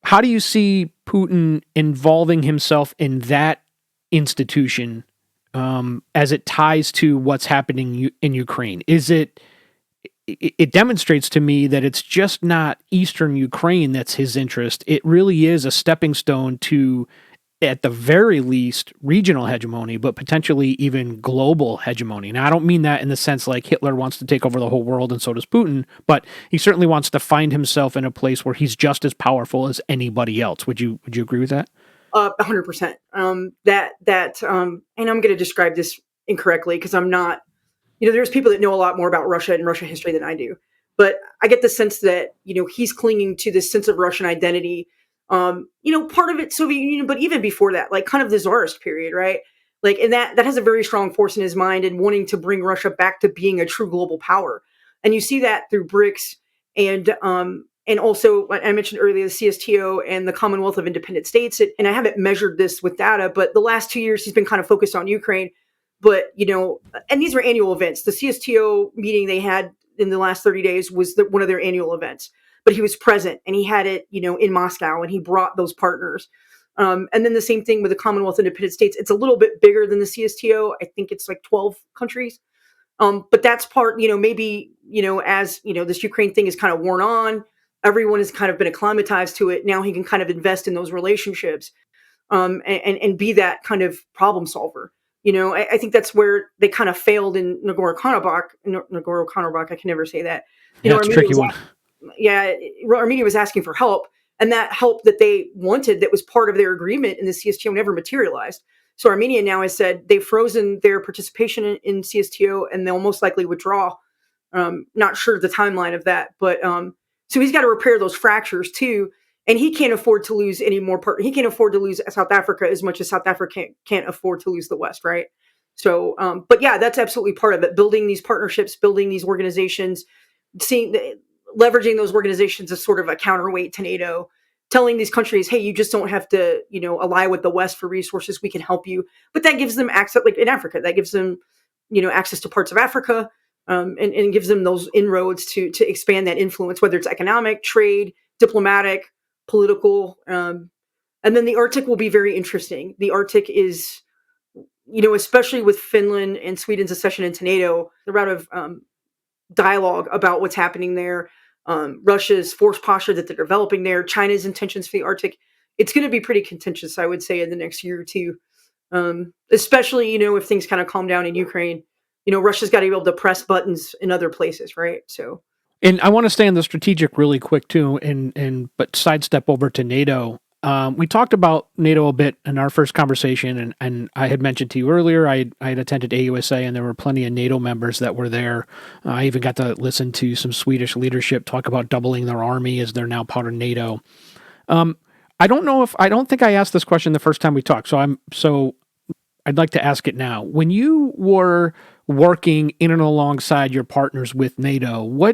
How do you see Putin involving himself in that institution as it ties to what's happening in Ukraine? It demonstrates to me that it's just not Eastern Ukraine that's his interest. It really is a stepping stone to, at the very least, regional hegemony, but potentially even global hegemony. Now, I don't mean that in the sense like Hitler wants to take over the whole world and so does Putin, but he certainly wants to find himself in a place where he's just as powerful as anybody else. Would you agree with that? 100%. And I'm going to describe this incorrectly because I'm not. There's people that know a lot more about Russia and Russia history than I do, but I get the sense that he's clinging to this sense of Russian identity. Part of it Soviet Union, but even before that, like kind of the Tsarist period, right? Like, and that has a very strong force in his mind and wanting to bring Russia back to being a true global power. And you see that through BRICS and also I mentioned earlier the CSTO and the Commonwealth of Independent States. And I haven't measured this with data, but the last 2 years he's been kind of focused on Ukraine. But and these were annual events. The CSTO meeting they had in the last 30 days was one of their annual events. But he was present and he had it, in Moscow, and he brought those partners. And then the same thing with the Commonwealth of Independent States. It's a little bit bigger than the CSTO. I think it's like 12 countries. But that's part, maybe, as, this Ukraine thing is kind of worn on, everyone has kind of been acclimatized to it. Now he can kind of invest in those relationships and be that kind of problem solver. I think that's where they kind of failed in Nagorno-Karabakh. Nagorno-Karabakh, I can never say that. Yeah, it's a tricky one. Armenia was asking for help, and that help that they wanted that was part of their agreement in the CSTO never materialized. So Armenia now has said they've frozen their participation in CSTO, and they'll most likely withdraw. Not sure the timeline of that, but so he's got to repair those fractures too, and he can't afford to lose any more He can't afford to lose South Africa as much as South Africa can't afford to lose the West, right? So, but yeah, that's absolutely part of it. Building these partnerships, building these organizations, leveraging those organizations as sort of a counterweight to NATO, telling these countries, hey, you just don't have to, ally with the West for resources. We can help you. But that gives them access, like in Africa, that gives them, access to parts of Africa, and gives them those inroads to expand that influence, whether it's economic, trade, diplomatic, political. And then the Arctic will be very interesting. The Arctic is, especially with Finland and Sweden's accession into NATO, the route of dialogue about what's happening there, Russia's force posture that they're developing there, China's intentions for the Arctic. It's going to be pretty contentious, I would say, in the next year or two, especially, if things kind of calm down in Ukraine. Russia's got to be able to press buttons in other places, right? So, and I want to stay on the strategic really quick too, but sidestep over to NATO. We talked about NATO a bit in our first conversation, and I had mentioned to you earlier, I had attended AUSA, and there were plenty of NATO members that were there. I even got to listen to some Swedish leadership talk about doubling their army as they're now part of NATO. I don't think I asked this question the first time we talked, so I'd like to ask it now. When you were working in and alongside your partners with NATO,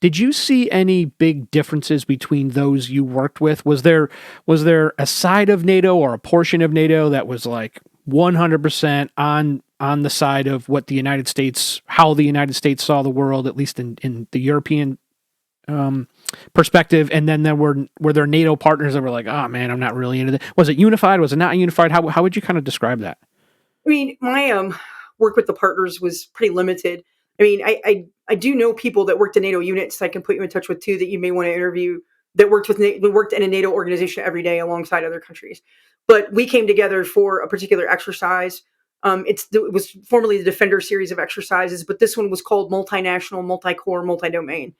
did you see any big differences between those you worked with? Was there a side of NATO or a portion of NATO that was like 100% on the side of what the United States, how the United States saw the world, at least in the European perspective, and then there were there NATO partners that were like, oh man, I'm not really into that. Was it unified? Was it not unified? How would you kind of describe that? I mean, my work with the partners was pretty limited. I mean, I do know people that worked in NATO units I can put you in touch with too that you may want to interview that worked in a NATO organization every day alongside other countries. But we came together for a particular exercise. It was formerly the Defender series of exercises, but this one was called Multinational, Multi-Core, Multi-Domain.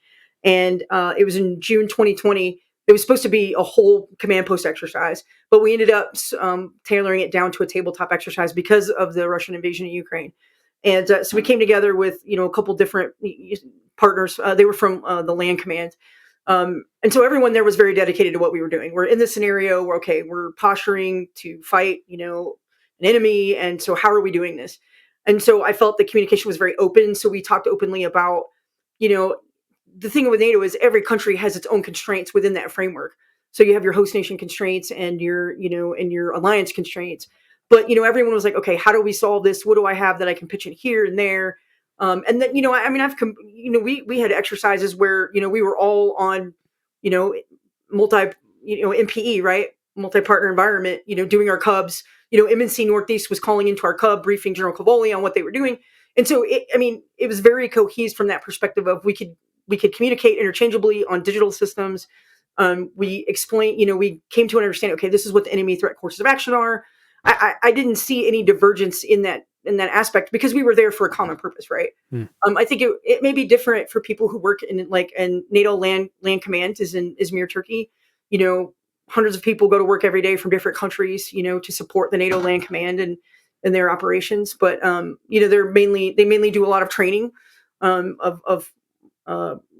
And it was in June 2020. It was supposed to be a whole command post exercise, but we ended up tailoring it down to a tabletop exercise because of the Russian invasion of Ukraine. And so we came together with, a couple different partners. They were from the Land Command. And so everyone there was very dedicated to what we were doing. We're in this scenario. We're posturing to fight, an enemy. And so how are we doing this? And so I felt the communication was very open. So we talked openly about, you know, the thing with NATO is every country has its own constraints within that framework. So you have your host nation constraints and your alliance constraints. But, everyone was like, okay, how do we solve this? What do I have that I can pitch in here and there? And then, we had exercises where, we were all on, multi, MPE, right? Multi-partner environment, doing our Cubs, MNC Northeast was calling into our Cub, briefing General Cavoli on what they were doing. And so, it was very cohesive from that perspective of we could communicate interchangeably on digital systems. We explained, we came to an understanding, okay, this is what the enemy threat courses of action are. I didn't see any divergence in that aspect because we were there for a common purpose, right? I think it may be different for people who work in NATO land command is in Izmir, Turkey. Hundreds of people go to work every day from different countries, to support the NATO land command and their operations. But they mainly do a lot of training of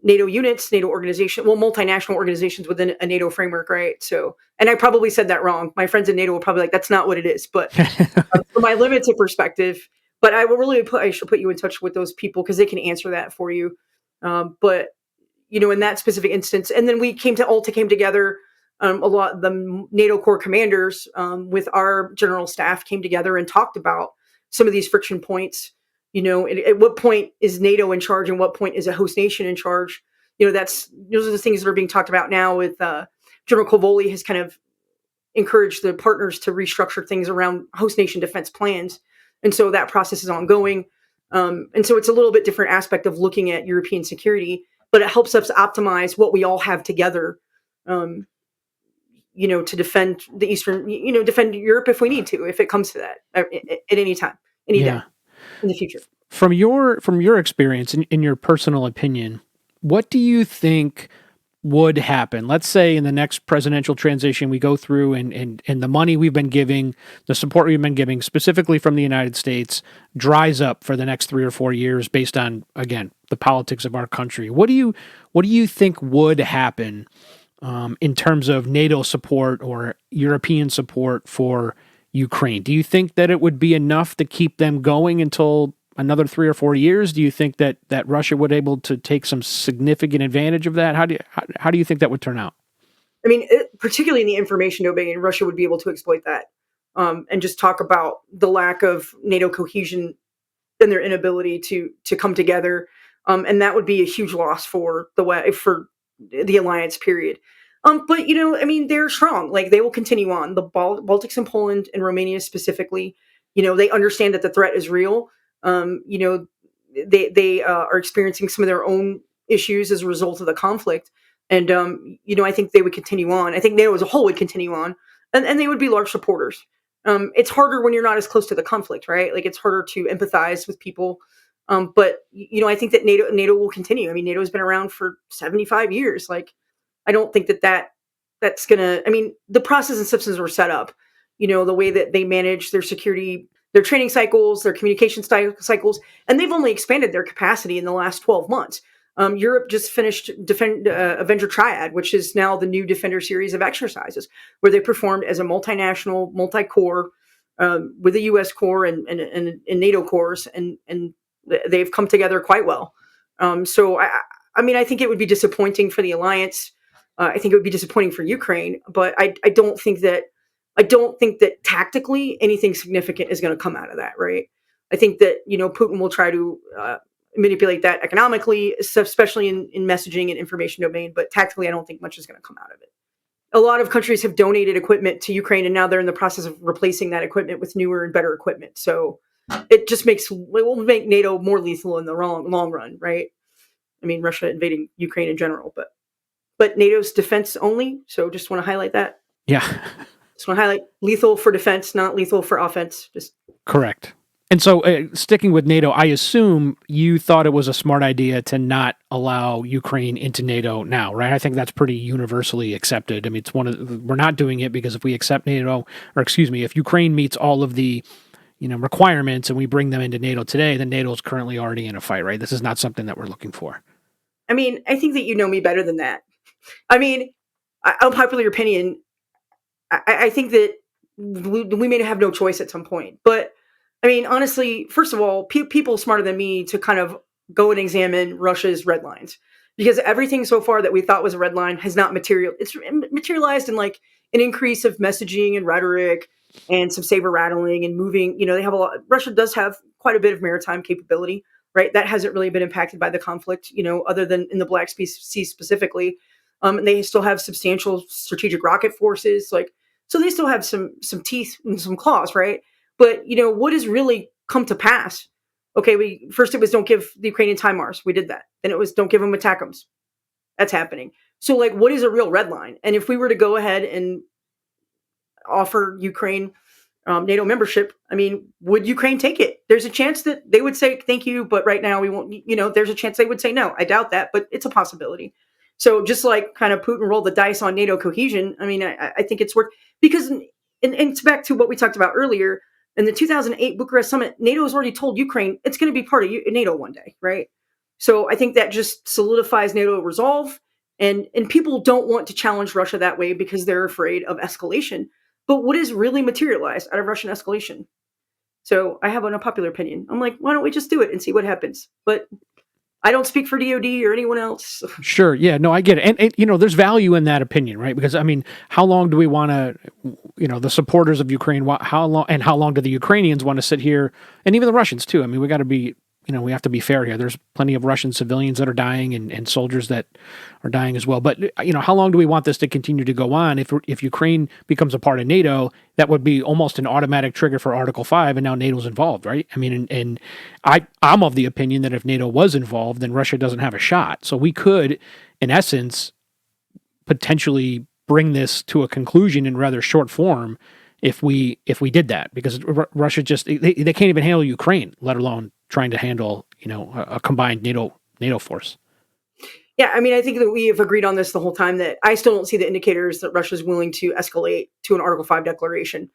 NATO units, NATO organization, multinational organizations within a NATO framework, right? So, and I probably said that wrong. My friends in NATO will probably that's not what it is. But from my limited perspective, but I should put you in touch with those people because they can answer that for you. But in that specific instance, and then we came together. A lot of the NATO core commanders with our general staff came together and talked about some of these friction points. At what point is NATO in charge and what point is a host nation in charge? Those are the things that are being talked about now with General Cavoli has kind of encouraged the partners to restructure things around host nation defense plans. And so that process is ongoing. And so it's a little bit different aspect of looking at European security, but it helps us optimize what we all have together, to defend the Eastern, defend Europe if we need to, if it comes to that at any time, any day in the future. From your experience, in your personal opinion, what do you think would happen? Let's say in the next presidential transition, we go through and the money we've been giving, the support we've been giving, specifically from the United States, dries up for the next 3 or 4 years based on, again, the politics of our country. What do you think would happen in terms of NATO support or European support for Ukraine? Do you think that it would be enough to keep them going until another 3 or 4 years? Do you think that Russia would able to take some significant advantage of that? How do you think that would turn out? I mean, particularly in the information domain, Russia would be able to exploit that and just talk about the lack of NATO cohesion and their inability to come together, and that would be a huge loss for the alliance. Period. But they're strong. Like they will continue on. The Baltics and Poland and Romania specifically, they understand that the threat is real. They are experiencing some of their own issues as a result of the conflict. And, I think they would continue on. I think NATO as a whole would continue on and they would be large supporters. It's harder when you're not as close to the conflict, right? Like it's harder to empathize with people. But I think that NATO will continue. I mean, NATO has been around for 75 years. Like, I don't think that's gonna, the process and systems were set up, the way that they manage their security, their training cycles, their communication cycles, and they've only expanded their capacity in the last 12 months. Europe just finished Avenger Triad, which is now the new Defender series of exercises, where they performed as a multinational, multi-core, with a U.S. core and NATO cores, and they've come together quite well. So I think it would be disappointing for the alliance. I think it would be disappointing for Ukraine, but I don't think that tactically anything significant is going to come out of that, right? I think that Putin will try to manipulate that economically, especially in messaging and information domain, but tactically I don't think much is going to come out of it. A lot of countries have donated equipment to Ukraine, and now they're in the process of replacing that equipment with newer and better equipment. So it will make NATO more lethal in the long run, right? I mean, Russia invading Ukraine in general, but NATO's defense only. So just want to highlight that. Yeah. Just want to highlight lethal for defense, not lethal for offense. Just correct. And so sticking with NATO, I assume you thought it was a smart idea to not allow Ukraine into NATO now, right? I think that's pretty universally accepted. I mean, we're not doing it because if we accept NATO, if Ukraine meets all of the requirements and we bring them into NATO today, then NATO is currently already in a fight, right? This is not something that we're looking for. I mean, I think that you know me better than that. I mean, unpopular opinion, I think that we may have no choice at some point. But I mean, honestly, first of all, people smarter than me to kind of go and examine Russia's red lines, because everything so far that we thought was a red line has not it's materialized in like an increase of messaging and rhetoric and some saber rattling and moving. You know, they have a lot. Russia does have quite a bit of maritime capability, right? That hasn't really been impacted by the conflict, you know, other than in the Black Sea specifically. And they still have substantial strategic rocket forces, like, so they still have some teeth and some claws, right? But you know what has really come to pass? Okay, we first it was don't give the Ukrainian HIMARS. We did that. Then it was don't give them ATACMS. That's happening. So like, what is a real red line? And if we were to go ahead and offer Ukraine NATO membership, I mean, would Ukraine take it? There's a chance that they would say thank you, but right now we won't. You know, there's a chance they would say no. I doubt that, but it's a possibility. So just like kind of Putin rolled the dice on NATO cohesion, I mean, I think it's worth, because and it's back to what we talked about earlier in the 2008 Bucharest summit. NATO has already told Ukraine it's going to be part of NATO one day, right? So I think that just solidifies NATO resolve, and people don't want to challenge Russia that way because they're afraid of escalation. But what is really materialized out of Russian escalation? So I have an unpopular opinion. I'm like, why don't we just do it and see what happens? But I don't speak for DOD or anyone else. Sure. Yeah, no, I get it. And, you know, there's value in that opinion, right? Because, I mean, how long do we want to, you know, the supporters of Ukraine, how long do the Ukrainians want to sit here? And even the Russians, too. I mean, we got to be, you know, we have to be fair here. There's plenty of Russian civilians that are dying and soldiers that are dying as well. But, you know, how long do we want this to continue to go on? If Ukraine becomes a part of NATO, that would be almost an automatic trigger for Article 5, and now NATO's involved, right? I mean, and I'm of the opinion that if NATO was involved, then Russia doesn't have a shot. So we could, in essence, potentially bring this to a conclusion in rather short form if we did that, because Russia just they can't even handle Ukraine, let alone trying to handle, you know, a combined NATO force. Yeah, I mean, I think that we have agreed on this the whole time, that I still don't see the indicators that Russia's willing to escalate to an Article 5 declaration.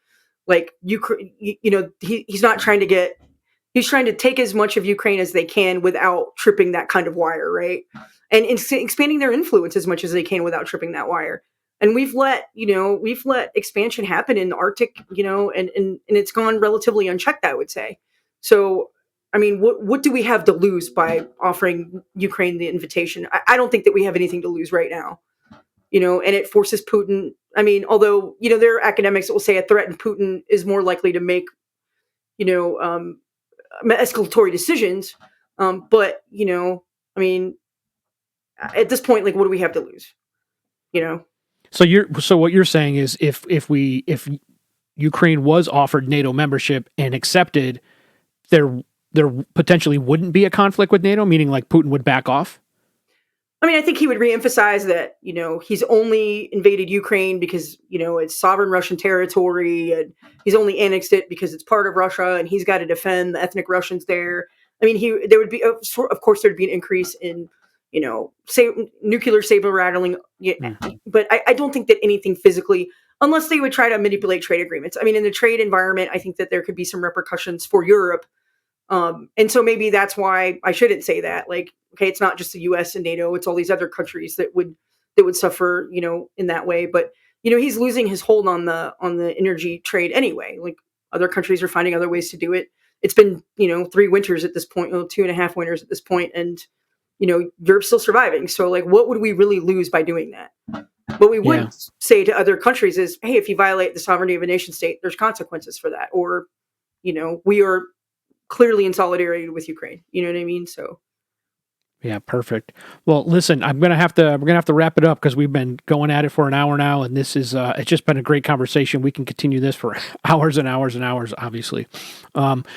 Like, Ukraine, you know, he's not trying to he's trying to take as much of Ukraine as they can without tripping that kind of wire, right? And expanding their influence as much as they can without tripping that wire. And we've let expansion happen in the Arctic, you know, and it's gone relatively unchecked, I would say. So, I mean, what do we have to lose by offering Ukraine the invitation? I don't think that we have anything to lose right now, you know, and it forces Putin. I mean, although, you know, there are academics that will say a threatened Putin is more likely to make, you know, escalatory decisions. But, you know, I mean, at this point, like, what do we have to lose? You know? So what you're saying is if Ukraine was offered NATO membership and accepted, there potentially wouldn't be a conflict with NATO, meaning like Putin would back off? I mean, I think he would reemphasize that, you know, he's only invaded Ukraine because, you know, it's sovereign Russian territory, and he's only annexed it because it's part of Russia, and he's got to defend the ethnic Russians there. I mean, there would be, of course, there'd be an increase in, you know, nuclear saber rattling. But I don't think that anything physically, unless they would try to manipulate trade agreements. I mean, in the trade environment, I think that there could be some repercussions for Europe. And so maybe that's why I shouldn't say that. Like, okay, it's not just the U.S. and NATO; it's all these other countries that would suffer, you know, in that way. But you know, he's losing his hold on the energy trade anyway. Like, other countries are finding other ways to do it. It's been, you know, 3 winters at this point, 2.5 winters at this point, and you know, Europe's still surviving. So like, what would we really lose by doing that? What we would say to other countries is, hey, if you violate the sovereignty of a nation state, there's consequences for that. Or, you know, we are clearly in solidarity with Ukraine. You know what I mean? So. Yeah, perfect. Well, listen, we're gonna have to wrap it up because we've been going at it for an hour now, and this is it's just been a great conversation. We can continue this for hours and hours and hours, obviously.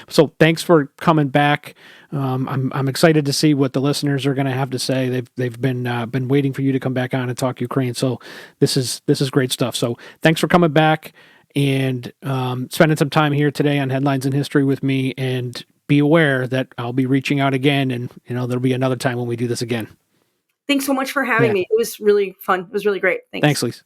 So thanks for coming back. I'm excited to see what the listeners are going to have to say. They've been waiting for you to come back on and talk Ukraine. So this is great stuff. So thanks for coming back and spending some time here today on Headlines in History with me, and be aware that I'll be reaching out again, and you know, there'll be another time when we do this again. Thanks so much for having me. It was really fun. It was really great. Thanks, Lisa.